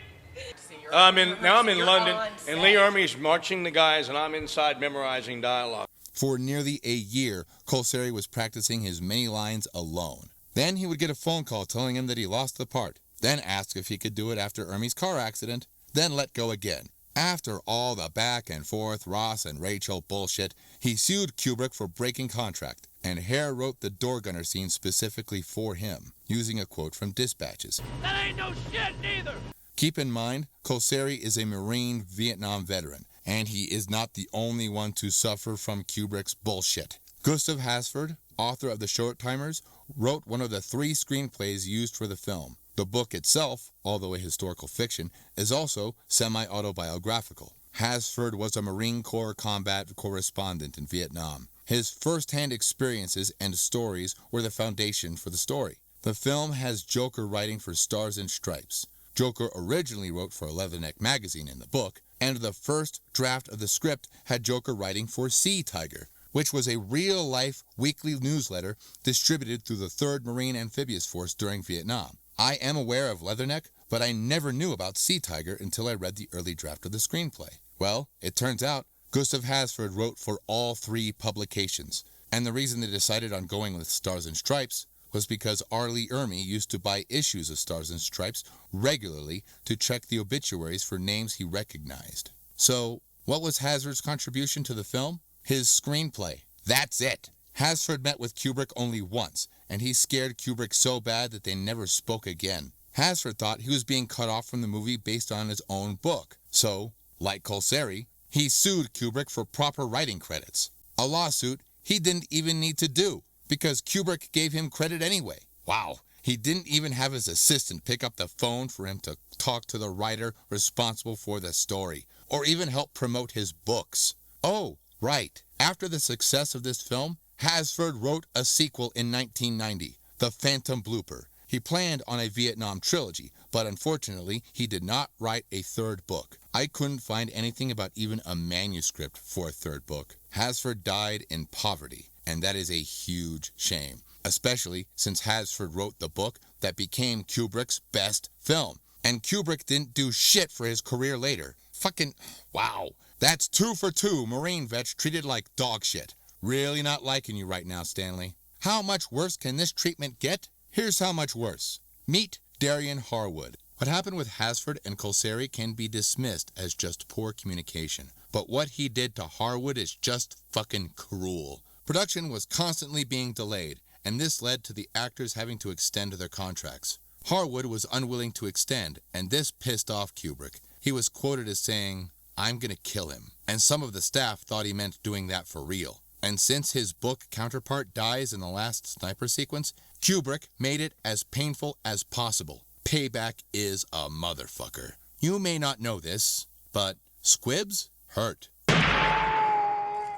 Now I'm in London, and Lee Ermey's marching the guys, and I'm inside memorizing dialogue. For nearly a year, Colceri was practicing his many lines alone. Then he would get a phone call telling him that he lost the part, then ask if he could do it after Ermey's car accident, then let go again. After all the back and forth Ross and Rachel bullshit, he sued Kubrick for breaking contract, and Hare wrote the door gunner scene specifically for him, using a quote from Dispatches. "That ain't no shit neither!" Keep in mind, Colceri is a Marine Vietnam veteran, and he is not the only one to suffer from Kubrick's bullshit. Gustav Hasford, author of The Short Timers, wrote one of the 3 screenplays used for the film. The book itself, although a historical fiction, is also semi-autobiographical. Hasford was a Marine Corps combat correspondent in Vietnam. His first-hand experiences and stories were the foundation for the story. The film has Joker writing for Stars and Stripes. Joker originally wrote for Leatherneck magazine in the book, and the first draft of the script had Joker writing for Sea Tiger, which was a real-life weekly newsletter distributed through the 3rd Marine Amphibious Force during Vietnam. I am aware of Leatherneck, but I never knew about Sea Tiger until I read the early draft of the screenplay. Well, it turns out Gustav Hasford wrote for all 3 publications, and the reason they decided on going with Stars and Stripes was because R. Lee Ermey used to buy issues of Stars and Stripes regularly to check the obituaries for names he recognized. So, what was Hasford's contribution to the film? His screenplay. That's it. Hasford met with Kubrick only once, and he scared Kubrick so bad that they never spoke again. Hasford thought he was being cut off from the movie based on his own book. So, like Colceri, he sued Kubrick for proper writing credits. A lawsuit he didn't even need to do, because Kubrick gave him credit anyway. Wow. He didn't even have his assistant pick up the phone for him to talk to the writer responsible for the story, or even help promote his books. Oh, right. After the success of this film, Hasford wrote a sequel in 1990, The Phantom Blooper. He planned on a Vietnam trilogy, but unfortunately, he did not write a 3rd book. I couldn't find anything about even a manuscript for a 3rd book. Hasford died in poverty, and that is a huge shame, especially since Hasford wrote the book that became Kubrick's best film. And Kubrick didn't do shit for his career later. Fucking, wow. That's 2 for 2 Marine vets treated like dog shit. Really not liking you right now, Stanley. How much worse can this treatment get? Here's how much worse. Meet Darian Harwood. What happened with Hasford and Colceri can be dismissed as just poor communication. But what he did to Harwood is just fucking cruel. Production was constantly being delayed, and this led to the actors having to extend their contracts. Harwood was unwilling to extend, and this pissed off Kubrick. He was quoted as saying, "I'm gonna kill him." And some of the staff thought he meant doing that for real. And since his book counterpart dies in the last sniper sequence, Kubrick made it as painful as possible. Payback is a motherfucker. You may not know this, but squibs hurt.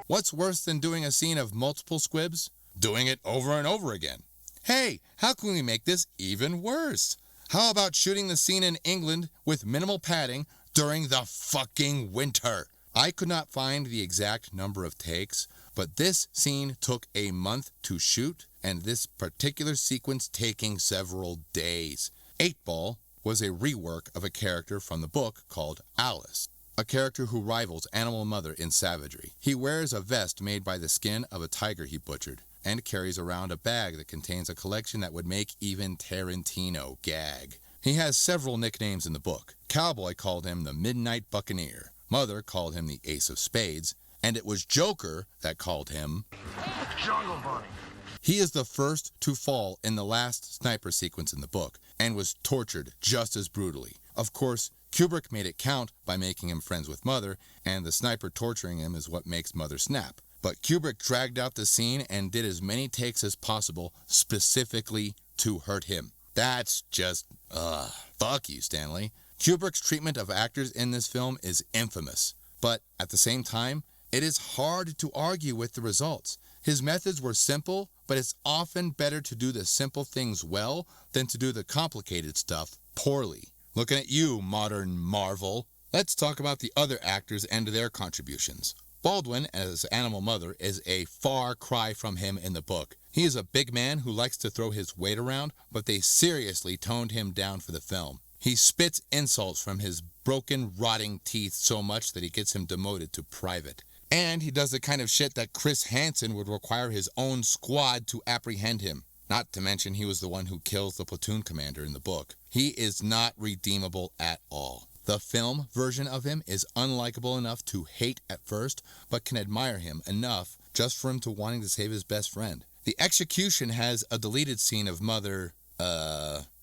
What's worse than doing a scene of multiple squibs? Doing it over and over again. Hey, how can we make this even worse? How about shooting the scene in England with minimal padding during the fucking winter? I could not find the exact number of takes, but this scene took a month to shoot, and this particular sequence taking several days. 8 Ball was a rework of a character from the book called Alice, a character who rivals Animal Mother in savagery. He wears a vest made by the skin of a tiger he butchered, and carries around a bag that contains a collection that would make even Tarantino gag. He has several nicknames in the book. Cowboy called him the Midnight Buccaneer. Mother called him the Ace of Spades, and it was Joker that called him Jungle Bunny. He is the first to fall in the last sniper sequence in the book, and was tortured just as brutally. Of course, Kubrick made it count by making him friends with Mother, and the sniper torturing him is what makes Mother snap. But Kubrick dragged out the scene and did as many takes as possible specifically to hurt him. That's just, fuck you, Stanley. Kubrick's treatment of actors in this film is infamous, but at the same time, it is hard to argue with the results. His methods were simple, but it's often better to do the simple things well than to do the complicated stuff poorly. Looking at you, modern marvel. Let's talk about the other actors and their contributions. Baldwin, as Animal Mother, is a far cry from him in the book. He is a big man who likes to throw his weight around, but they seriously toned him down for the film. He spits insults from his broken, rotting teeth so much that he gets him demoted to private. And he does the kind of shit that Chris Hansen would require his own squad to apprehend him. Not to mention he was the one who kills the platoon commander in the book. He is not redeemable at all. The film version of him is unlikable enough to hate at first, but can admire him enough just for him to wanting to save his best friend. The execution has a deleted scene of Mother,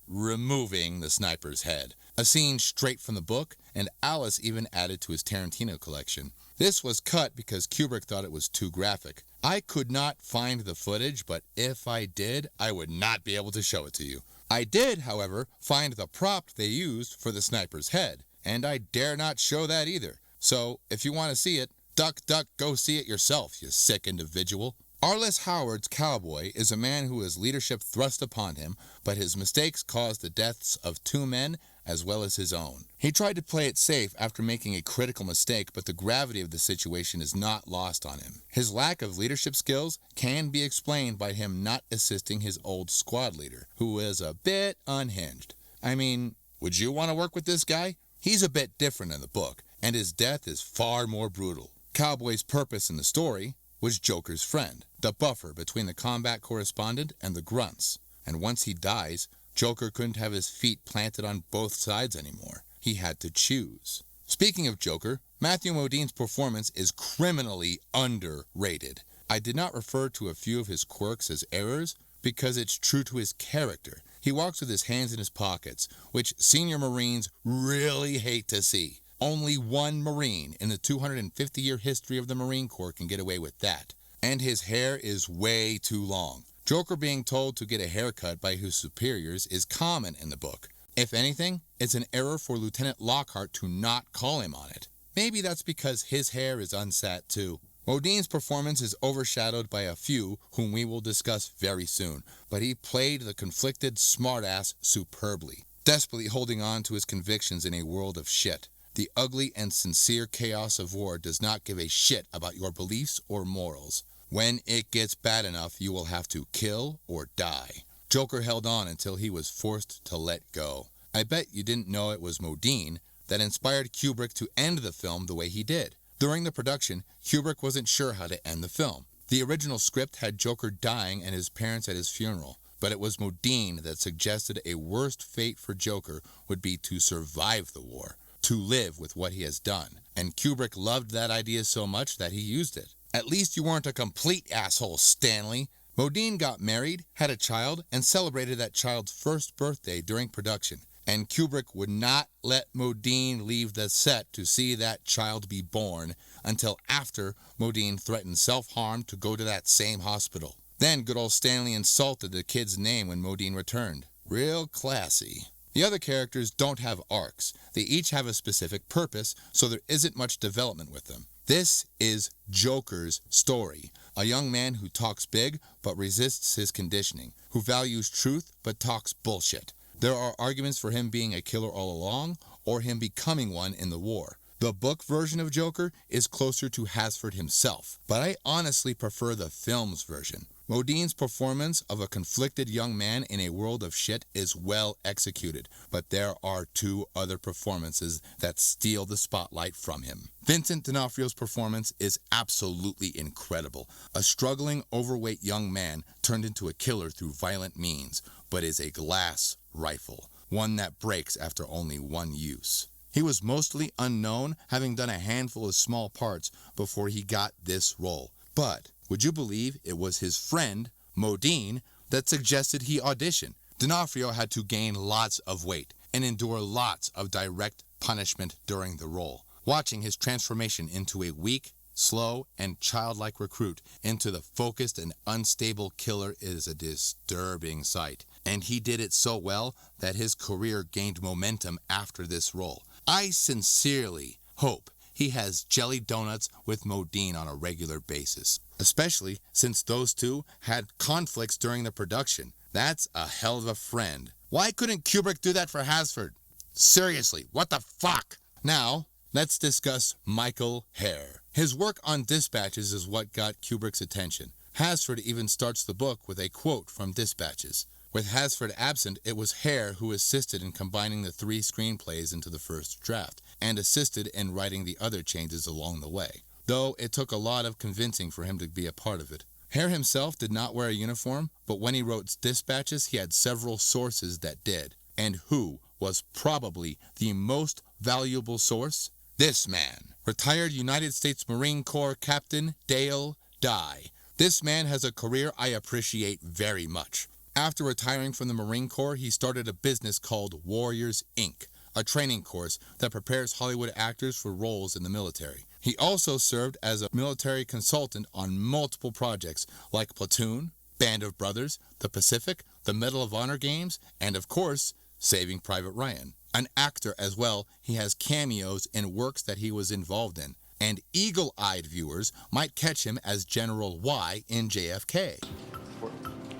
removing the sniper's head. A scene straight from the book, and Alice even added to his Tarantino collection. This was cut because Kubrick thought it was too graphic. I could not find the footage, but if I did, I would not be able to show it to you. I did, however, find the prop they used for the sniper's head, and I dare not show that either. So, if you want to see it, duck, go see it yourself, you sick individual. Arliss Howard's Cowboy is a man who has leadership thrust upon him, but his mistakes caused the deaths of 2 men as well as his own. He tried to play it safe after making a critical mistake, but the gravity of the situation is not lost on him. His lack of leadership skills can be explained by him not assisting his old squad leader, who is a bit unhinged. I mean, would you want to work with this guy? He's a bit different in the book, and his death is far more brutal. Cowboy's purpose in the story was Joker's friend, the buffer between the combat correspondent and the grunts. And once he dies, Joker couldn't have his feet planted on both sides anymore. He had to choose. Speaking of Joker, Matthew Modine's performance is criminally underrated. I did not refer to a few of his quirks as errors because it's true to his character. He walks with his hands in his pockets, which senior Marines really hate to see. Only one Marine in the 250-year history of the Marine Corps can get away with that. And his hair is way too long. Joker being told to get a haircut by his superiors is common in the book. If anything, it's an error for Lieutenant Lockhart to not call him on it. Maybe that's because his hair is unsat too. Modine's performance is overshadowed by a few whom we will discuss very soon, but he played the conflicted smartass superbly, desperately holding on to his convictions in a world of shit. The ugly and sincere chaos of war does not give a shit about your beliefs or morals. When it gets bad enough, you will have to kill or die. Joker held on until he was forced to let go. I bet you didn't know it was Modine that inspired Kubrick to end the film the way he did. During the production, Kubrick wasn't sure how to end the film. The original script had Joker dying and his parents at his funeral, but it was Modine that suggested a worst fate for Joker would be to survive the war, to live with what he has done. And Kubrick loved that idea so much that he used it. At least you weren't a complete asshole, Stanley. Modine got married, had a child, and celebrated that child's first birthday during production. And Kubrick would not let Modine leave the set to see that child be born until after Modine threatened self-harm to go to that same hospital. Then good old Stanley insulted the kid's name when Modine returned. Real classy. The other characters don't have arcs. They each have a specific purpose, so there isn't much development with them. This is Joker's story, a young man who talks big but resists his conditioning, who values truth but talks bullshit. There are arguments for him being a killer all along, or him becoming one in the war. The book version of Joker is closer to Hasford himself, but I honestly prefer the film's version. Modine's performance of a conflicted young man in a world of shit is well executed, but there are two other performances that steal the spotlight from him. Vincent Denofrio's performance is absolutely incredible. A struggling, overweight young man turned into a killer through violent means, but is a glass rifle, one that breaks after only one use. He was mostly unknown, having done a handful of small parts before he got this role. But would you believe it was his friend, Modine, that suggested he audition? Denofrio had to gain lots of weight and endure lots of direct punishment during the role. Watching his transformation into a weak, slow, and childlike recruit into the focused and unstable killer is a disturbing sight. And he did it so well that his career gained momentum after this role. I sincerely hope he has jelly donuts with Modine on a regular basis, especially since those two had conflicts during the production. That's a hell of a friend. Why couldn't Kubrick do that for Hasford? Seriously, what the fuck? Now, let's discuss Michael Herr. His work on Dispatches is what got Kubrick's attention. Hasford even starts the book with a quote from Dispatches. With Hasford absent, it was Herr who assisted in combining the 3 screenplays into the first draft, and assisted in writing the other changes along the way, though it took a lot of convincing for him to be a part of it. Herr himself did not wear a uniform, but when he wrote Dispatches, he had several sources that did. And who was probably the most valuable source? This man, retired United States Marine Corps Captain Dale Dye. This man has a career I appreciate very much. After retiring from the Marine Corps, he started a business called Warriors, Inc., a training course that prepares Hollywood actors for roles in the military. He also served as a military consultant on multiple projects like Platoon, Band of Brothers, The Pacific, the Medal of Honor Games, and of course, Saving Private Ryan. An actor as well, he has cameos in works that he was involved in, and eagle-eyed viewers might catch him as General Y in JFK.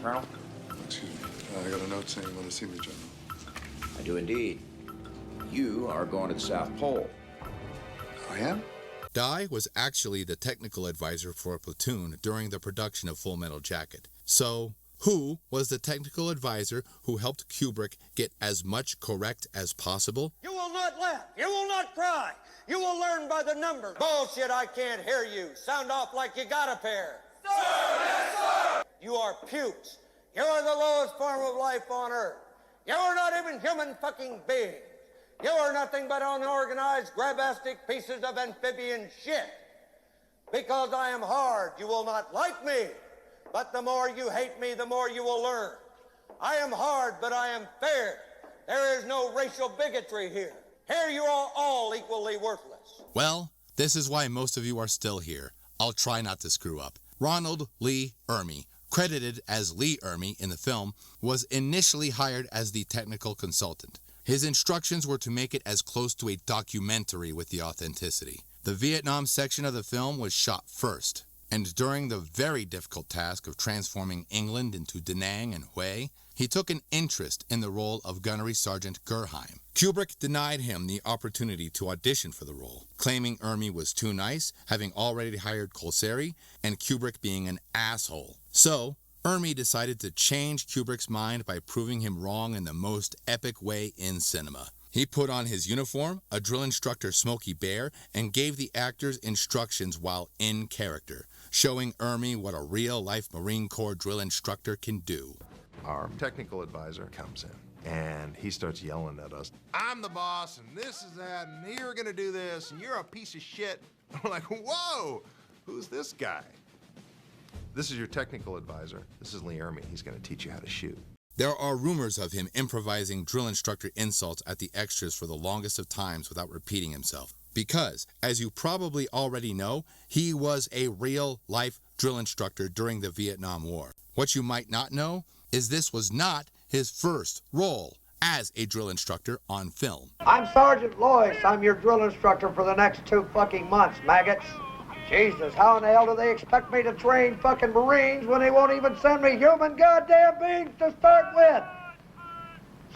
Colonel? Excuse me. I got a note saying you want to see me, General. I do indeed. You are going to the South Pole. I am? Dye was actually the technical advisor for Platoon during the production of Full Metal Jacket. So, who was the technical advisor who helped Kubrick get as much correct as possible? You will not laugh. You will not cry. You will learn by the numbers. Bullshit, I can't hear you. Sound off like you got a pair. Sir, yes, sir. You are pukes. You are the lowest form of life on earth. You are not even human fucking beings. You are nothing but unorganized, grabastic pieces of amphibian shit. Because I am hard, you will not like me. But the more you hate me, the more you will learn. I am hard, but I am fair. There is no racial bigotry here. Here you are all equally worthless. Well, this is why most of you are still here. I'll try not to screw up. Ronald Lee Ermey, credited as Lee Ermey in the film, was initially hired as the technical consultant. His instructions were to make it as close to a documentary with the authenticity. The Vietnam section of the film was shot first, and during the very difficult task of transforming England into Da Nang and Hue, he took an interest in the role of Gunnery Sergeant Gerheim. Kubrick denied him the opportunity to audition for the role, claiming Ermey was too nice, having already hired Colceri, and Kubrick being an asshole. So, Ermey decided to change Kubrick's mind by proving him wrong in the most epic way in cinema. He put on his uniform, a drill instructor Smokey Bear, and gave the actors instructions while in character, showing Ermey what a real-life Marine Corps drill instructor can do. Our technical advisor comes in, and he starts yelling at us. I'm the boss, and this is that, and you're gonna do this, and you're a piece of shit. I'm like, whoa, who's this guy? This is your technical advisor. This is Lee Ermey. He's gonna teach you how to shoot. There are rumors of him improvising drill instructor insults at the extras for the longest of times without repeating himself. Because, as you probably already know, he was a real-life drill instructor during the Vietnam War. What you might not know is this was not his first role as a drill instructor on film. I'm Sergeant Lois. I'm your drill instructor for the next 2 fucking months, maggots. Jesus, how in the hell do they expect me to train fucking Marines when they won't even send me human goddamn beings to start with?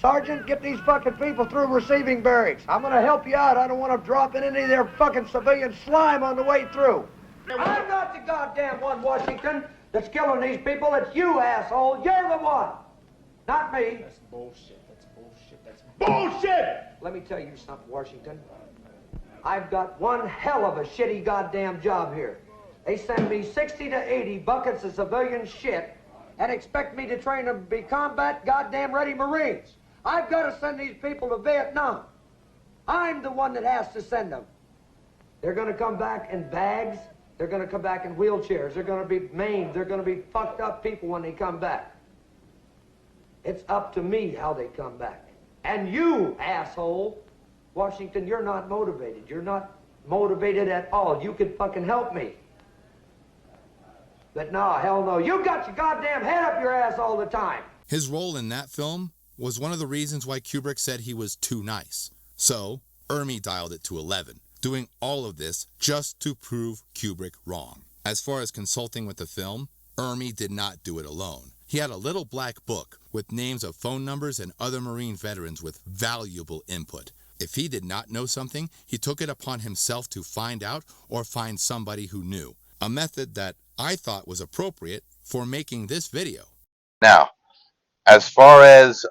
Sergeant, get these fucking people through receiving barracks. I'm gonna help you out. I don't want to drop in any of their fucking civilian slime on the way through. I'm not the goddamn one, Washington, that's killing these people. It's you, asshole. You're the one. Not me. That's bullshit. That's bullshit. That's bullshit! Let me tell you something, Washington. I've got one hell of a shitty goddamn job here. They send me 60 to 80 buckets of civilian shit and expect me to train them to be combat goddamn ready Marines. I've got to send these people to Vietnam. I'm the one that has to send them. They're going to come back in bags. They're going to come back in wheelchairs. They're going to be maimed. They're going to be fucked up people when they come back. It's up to me how they come back. And you, asshole, Washington, you're not motivated. You're not motivated at all. You could fucking help me. But no, hell no. You got your goddamn head up your ass all the time. His role in that film was one of the reasons why Kubrick said he was too nice. So, Ermey dialed it to 11, doing all of this just to prove Kubrick wrong. As far as consulting with the film, Ermey did not do it alone. He had a little black book with names of phone numbers and other Marine veterans with valuable input. If he did not know something, he took it upon himself to find out or find somebody who knew. A method that I thought was appropriate for making this video. Now, as far as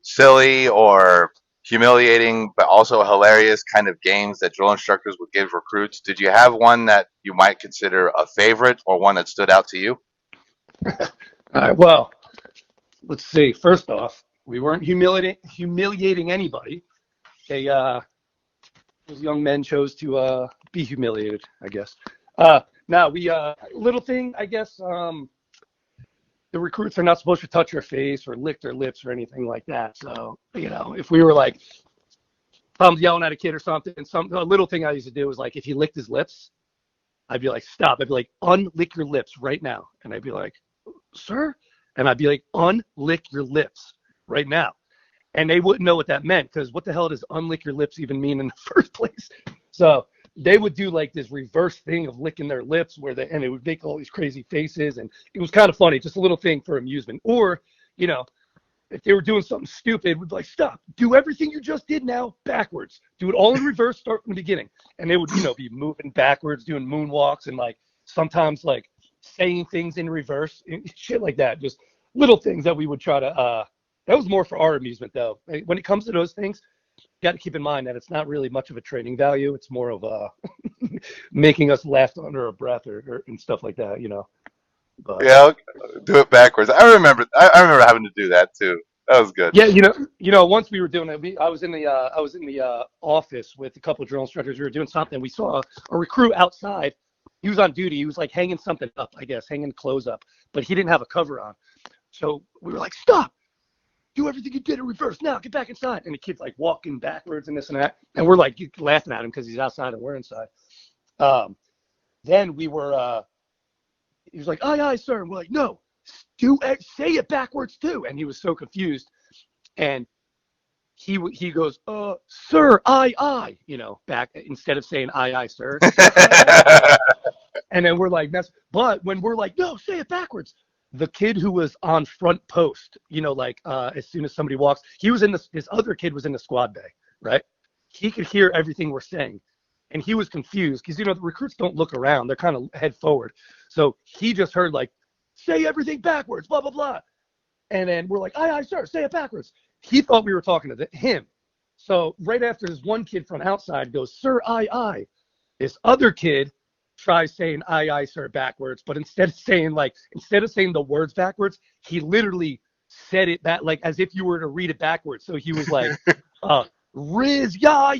silly or humiliating but also hilarious kind of games that drill instructors would give recruits, did you have one that you might consider a favorite or one that stood out to you? All right, well, let's see. First off, we weren't humiliating anybody. Those young men chose to be humiliated, I guess. Now, little thing, I guess, the recruits are not supposed to touch their face or lick their lips or anything like that. So, if we were like, if I'm yelling at a kid or something, a little thing I used to do was like, if he licked his lips, I'd be like, stop. I'd be like, unlick your lips right now. And I'd be like, sir? And I'd be like, unlick your lips right now. And they wouldn't know what that meant, because what the hell does unlick your lips even mean in the first place? So they would do like this reverse thing of licking their lips and it would make all these crazy faces. And it was kind of funny, just a little thing for amusement. Or, if they were doing something stupid, we'd be like, stop, do everything you just did now backwards. Do it all in reverse, start from the beginning. And they would, be moving backwards, doing moonwalks, and like sometimes like saying things in reverse, and shit like that. Just little things that we would try to, that was more for our amusement though. When it comes to those things, you got to keep in mind that it's not really much of a training value. It's more of making us laugh under our breath or and stuff like that, But, yeah, do it backwards. I remember having to do that too. That was good. Yeah, once we were doing it, I was in the office with a couple of drill instructors. We were doing something. We saw a recruit outside. He was on duty. He was like hanging something up, I guess, hanging clothes up, but he didn't have a cover on. So we were like, stop, do everything you did in reverse now, get back inside. And the kid's like walking backwards and this and that. And we're like laughing at him because he's outside and we're inside. Then we were, he was like, aye, aye, sir. And we're like, no, say it backwards too. And he was so confused. And he goes, sir, aye, aye, back, instead of saying aye, aye, sir. And then we're like, but when we're like, no, say it backwards. The kid who was on front post, as soon as somebody walks, this other kid was in the squad bay, right? He could hear everything we're saying. And he was confused because, the recruits don't look around. They're kind of head forward. So he just heard like, say everything backwards, blah, blah, blah. And then we're like, aye, aye, sir, say it backwards. He thought we were talking to him. So right after this one kid from outside goes, sir, aye, aye. This other kid tries saying aye, aye, sir backwards. But instead of saying the words backwards, he literally said it back, like as if you were to read it backwards. So he was like, Riz, ya.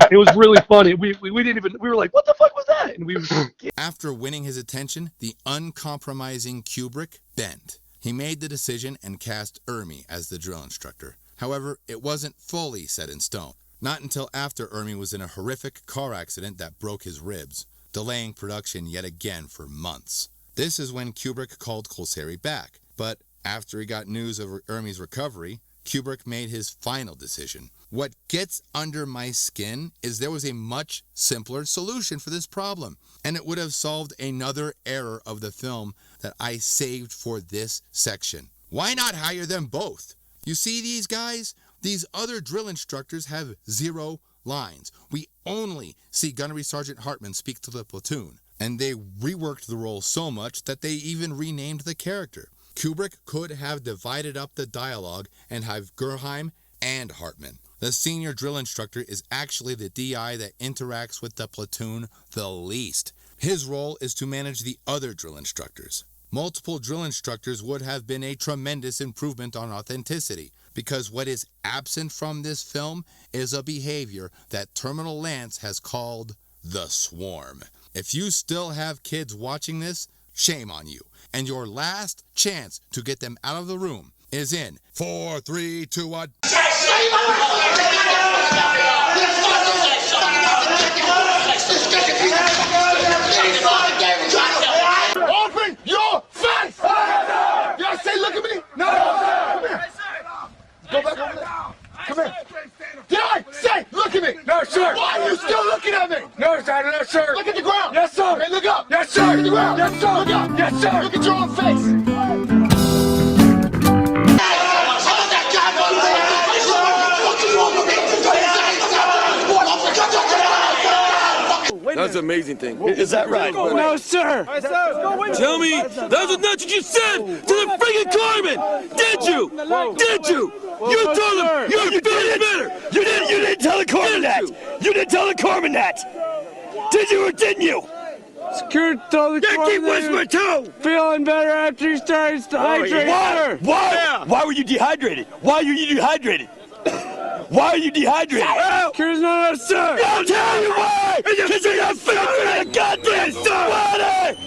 It was really funny. We were like, what the fuck was that? And After winning his attention, the uncompromising Kubrick bent. He made the decision and cast Ermey as the drill instructor. However, it wasn't fully set in stone. Not until after Ermey was in a horrific car accident that broke his ribs, delaying production yet again for months. This is when Kubrick called Colceri back, but after he got news of Ermey's recovery, Kubrick made his final decision. What gets under my skin is there was a much simpler solution for this problem, and it would have solved another error of the film that I saved for this section. Why not hire them both? You see these guys? These other drill instructors have 0 lines. We only see Gunnery Sergeant Hartman speak to the platoon, and they reworked the role so much that they even renamed the character. Kubrick could have divided up the dialogue and have Gerheim and Hartman. The senior drill instructor is actually the DI that interacts with the platoon the least. His role is to manage the other drill instructors. Multiple drill instructors would have been a tremendous improvement on authenticity, because what is absent from this film is a behavior that Terminal Lance has called the swarm. If you still have kids watching this, shame on you. And your last chance to get them out of the room is in 4, 3, 2, 1. Open your face! Y'all say look at me? No! Come here. Go back over there. Come here. Did I say look at me? No, sir. Why are you still looking at me? No, sir. No, sir. Look at the ground. Yes, sir. Hey, look up. Yes, sir. Look at the ground. Yes, sir. Look up. Yes, sir. Look at your own face. That's an amazing thing. Is that right? No, sir. Tell me, that was not what you said to the freaking Carmen. Did you? Did you? You told him you're feeling better. You didn't tell the Carmen that. You didn't tell the Carmen that. Did you or didn't you? Security told the Carmen keep whispering too. Feeling better after he started to hydrate water. Why? Yeah. Why were you dehydrated? Why are you dehydrated? Why are you dehydrated? Here's no, sir. I'll tell you why. Because you're not filling the goddamn water.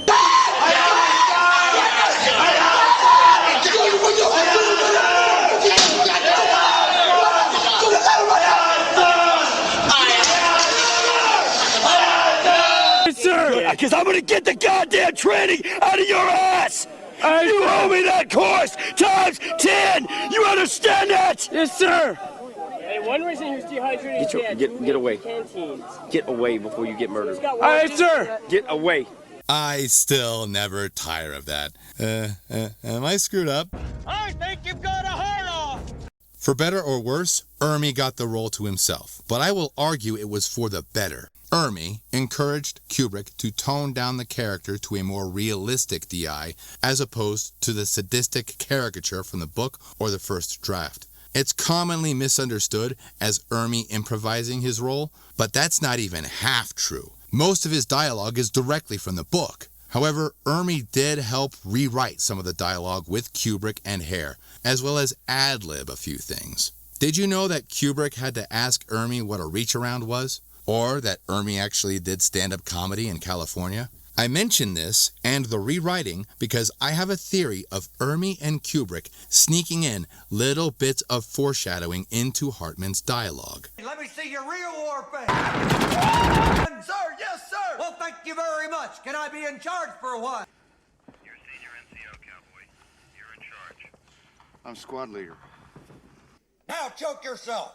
Sir. Because I'm going to get the goddamn training out of your ass. You owe me that course times 10. You understand that? Yes, sir. Hey, one reason he was dehydrated. Get away. Canteens. Get away before you get murdered. All right, sir. Get away. I still never tire of that. Am I screwed up? I think you've got a heart off. For better or worse, Ermey got the role to himself, but I will argue it was for the better. Ermey encouraged Kubrick to tone down the character to a more realistic DI, as opposed to the sadistic caricature from the book or the first draft. It's commonly misunderstood as Ermey improvising his role, but that's not even half true. Most of his dialogue is directly from the book. However, Ermey did help rewrite some of the dialogue with Kubrick and Hare, as well as ad-lib a few things. Did you know that Kubrick had to ask Ermey what a reach-around was? Or that Ermey actually did stand-up comedy in California? I mention this and the rewriting because I have a theory of Ermey and Kubrick sneaking in little bits of foreshadowing into Hartman's dialogue. Let me see your real war face. Sir, yes, sir. Well, thank you very much. Can I be in charge for a while? You're senior NCO, cowboy. You're in charge. I'm squad leader. Now choke yourself.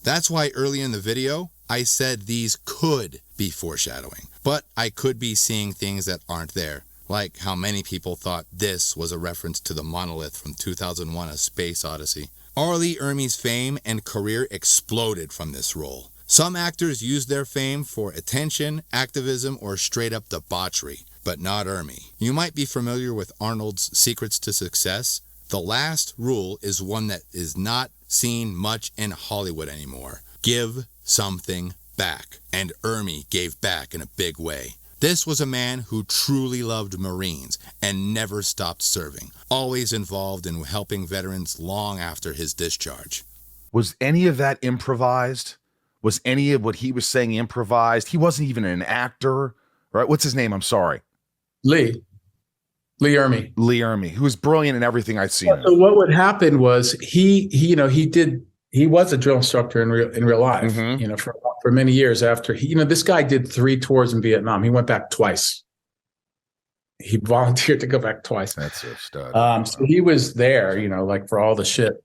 That's why early in the video, I said these could be foreshadowing, but I could be seeing things that aren't there, like how many people thought this was a reference to the monolith from 2001: A Space Odyssey. R. Lee Ermey's fame and career exploded from this role. Some actors used their fame for attention, activism, or straight-up debauchery, but not Ermey. You might be familiar with Arnold's Secrets to Success. The last rule is one that is not seen much in Hollywood anymore. Give something back. And Ermey gave back in a big way. This was a man who truly loved Marines and never stopped serving, always involved in helping veterans long after his discharge. Was any of that improvised? Was any of what he was saying improvised? He wasn't even an actor, right? What's his name? I'm sorry. Lee Ermey. Lee Ermey, who was brilliant in everything I'd seen. So what would happen was he was a drill instructor in real life, for many years after this guy did 3 tours in Vietnam. He went back twice. he volunteered to go back twice. That's a stud. So he was there, like for all the shit.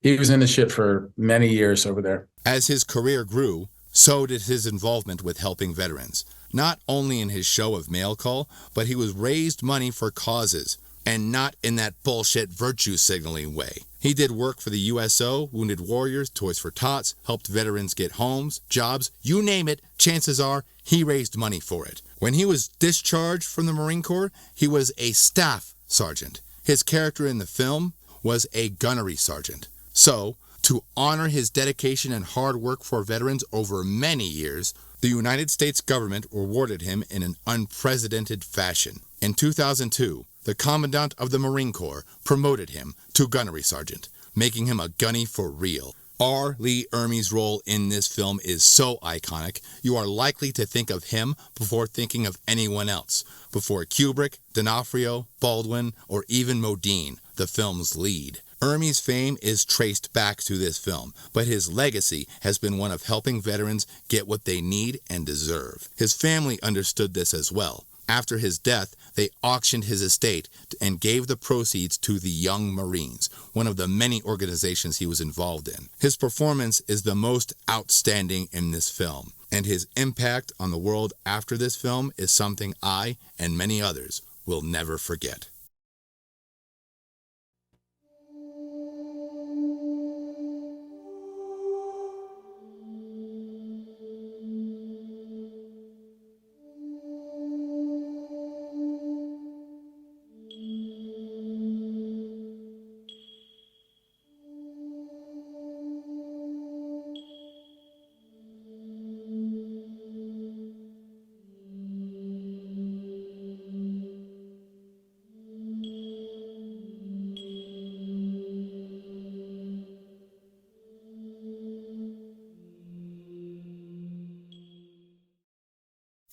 He was in the shit for many years over there. As his career grew, so did his involvement with helping veterans. Not only in his show of Mail Call, but he was raised money for causes, and not in that bullshit virtue signaling way. He did work for the USO, Wounded Warriors, Toys for Tots, helped veterans get homes, jobs, you name it, chances are he raised money for it. When he was discharged from the Marine Corps, he was a staff sergeant. His character in the film was a gunnery sergeant. So, to honor his dedication and hard work for veterans over many years, the United States government rewarded him in an unprecedented fashion. In 2002, the Commandant of the Marine Corps promoted him to gunnery sergeant, making him a gunny for real. R. Lee Ermey's role in this film is so iconic, you are likely to think of him before thinking of anyone else, before Kubrick, Denofrio, Baldwin, or even Modine, the film's lead. Ermey's fame is traced back to this film, but his legacy has been one of helping veterans get what they need and deserve. His family understood this as well. After his death, they auctioned his estate and gave the proceeds to the Young Marines, one of the many organizations he was involved in. His performance is the most outstanding in this film, and his impact on the world after this film is something I, and many others, will never forget.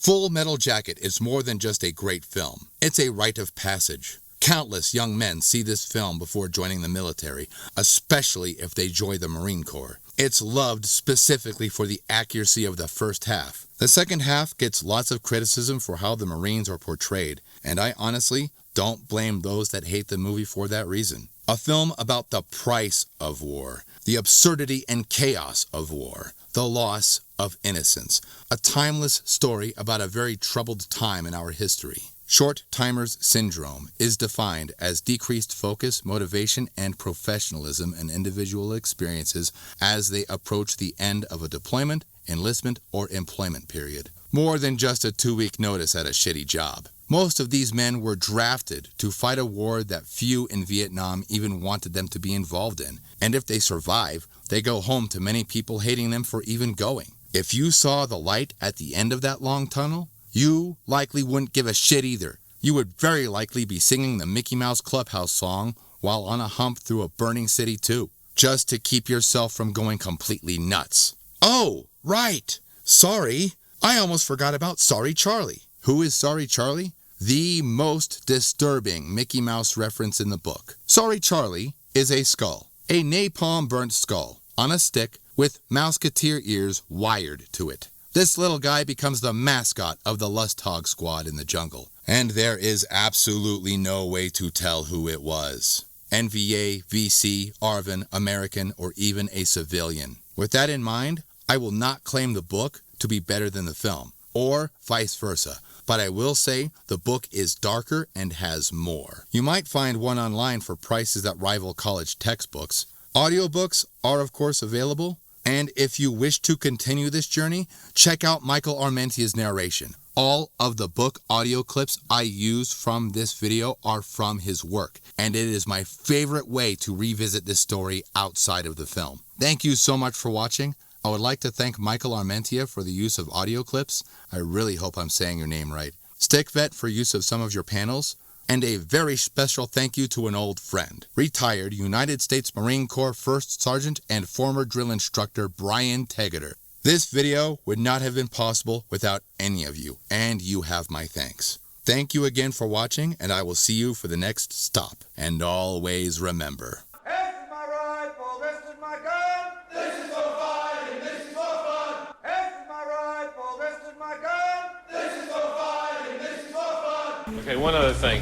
Full Metal Jacket is more than just a great film. It's a rite of passage. Countless young men see this film before joining the military, especially if they join the Marine Corps. It's loved specifically for the accuracy of the first half. The second half gets lots of criticism for how the Marines are portrayed, and I honestly don't blame those that hate the movie for that reason. A film about the price of war, the absurdity and chaos of war, the loss of innocence. A timeless story about a very troubled time in our history. Short-timers syndrome is defined as decreased focus, motivation, and professionalism in individual experiences as they approach the end of a deployment, enlistment, or employment period. More than just a 2-week notice at a shitty job. Most of these men were drafted to fight a war that few in Vietnam even wanted them to be involved in. And if they survive, they go home to many people hating them for even going. If you saw the light at the end of that long tunnel, you likely wouldn't give a shit either. You would very likely be singing the Mickey Mouse Clubhouse song while on a hump through a burning city too, just to keep yourself from going completely nuts. Oh, right. Sorry. I almost forgot about Sorry Charlie. Who is Sorry Charlie? The most disturbing Mickey Mouse reference in the book. Sorry Charlie is a skull, a napalm-burnt skull, on a stick with Mouseketeer ears wired to it. This little guy becomes the mascot of the Lust Hog Squad in the jungle, and there is absolutely no way to tell who it was. NVA, VC, ARVN, American, or even a civilian. With that in mind, I will not claim the book to be better than the film, or vice versa, but I will say the book is darker and has more. You might find one online for prices that rival college textbooks. Audiobooks are of course available, and if you wish to continue this journey, check out Micheal Armenta's narration. All of the book audio clips I use from this video are from his work, and it is my favorite way to revisit this story outside of the film. Thank you so much for watching. I would like to thank Micheal Armenta for the use of audio clips. I really hope I'm saying your name right. StickVet for use of some of your panels. And a very special thank you to an old friend, retired United States Marine Corps First Sergeant and former drill instructor Brian Tegeter. This video would not have been possible without any of you, and you have my thanks. Thank you again for watching, and I will see you for the next stop. And always remember, This is my rifle, this is my gun. This is for fighting, this is for fun. This is my rifle, this is my gun. This is for fighting, this is for fun. Okay, one other thing.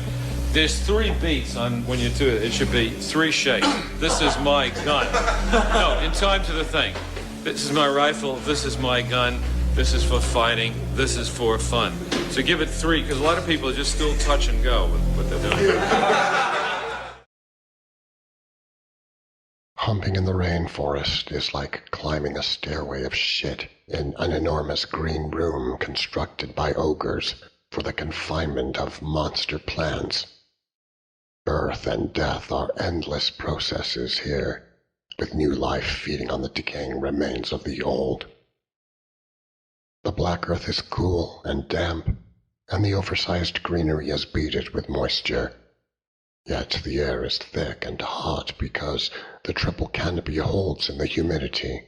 There's 3 beats on when you do it. It should be 3 shakes. This is my gun. No, in time to the thing. This is my rifle. This is my gun. This is for fighting. This is for fun. So give it 3, because a lot of people just still touch and go with what they're doing. Humping in the rainforest is like climbing a stairway of shit in an enormous green room constructed by ogres for the confinement of monster plants. Birth and death are endless processes here, with new life feeding on the decaying remains of the old. The black earth is cool and damp, and the oversized greenery is beaded with moisture. Yet the air is thick and hot because the triple canopy holds in the humidity.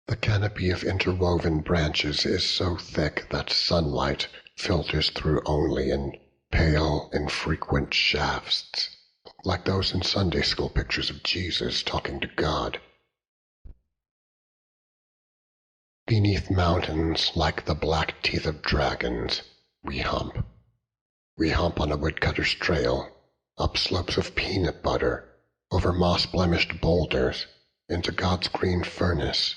The canopy of interwoven branches is so thick that sunlight filters through only in pale, infrequent shafts, like those in Sunday school pictures of Jesus talking to God. Beneath mountains, like the black teeth of dragons, we hump. We hump on a woodcutter's trail, up slopes of peanut butter, over moss-blemished boulders, into God's green furnace,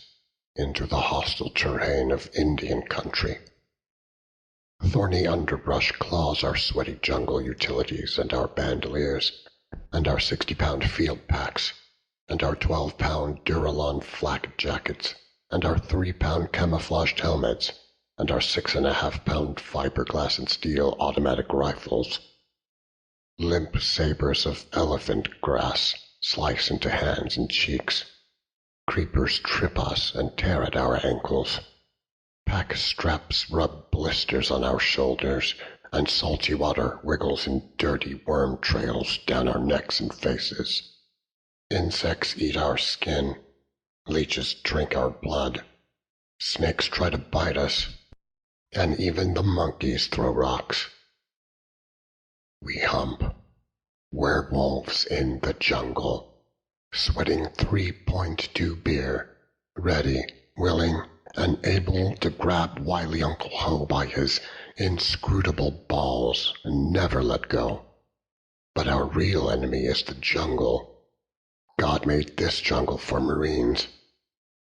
into the hostile terrain of Indian country. Thorny underbrush claws our sweaty jungle utilities and our bandoliers, and our 60-pound field packs, and our 12-pound Duralon flak jackets, and our 3-pound camouflaged helmets, and our 6.5-pound fiberglass and steel automatic rifles. Limp sabers of elephant grass slice into hands and cheeks. Creepers trip us and tear at our ankles. Pack straps rub blisters on our shoulders, and salty water wiggles in dirty worm trails down our necks and faces. Insects eat our skin. Leeches drink our blood. Snakes try to bite us. And even the monkeys throw rocks. We hump. Werewolves in the jungle, sweating 3.2 beer, ready, willing, and able to grab wily Uncle Ho by his inscrutable balls and never let go. But our real enemy is the jungle. God made this jungle for Marines.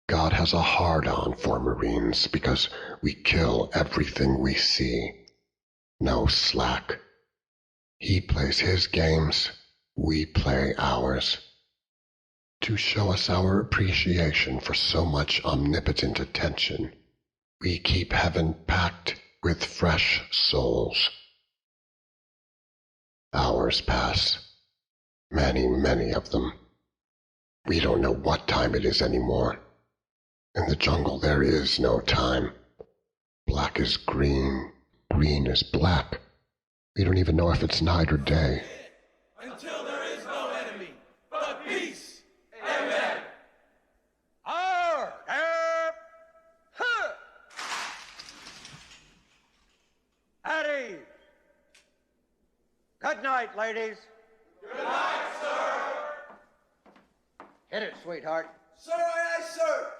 God has a hard-on for Marines because we kill everything we see. No slack. He plays his games, we play ours. To show us our appreciation for so much omnipotent attention, we keep heaven packed with fresh souls. Hours pass, many, many of them. We don't know what time it is anymore. In the jungle there is no time. Black is green, green is black. We don't even know if it's night or day. Until there is no enemy, but peace. Amen. Arr! Huh! Eddie! Good night, ladies. Good night, sir. Hit it, sweetheart. Sir, aye, aye, sir.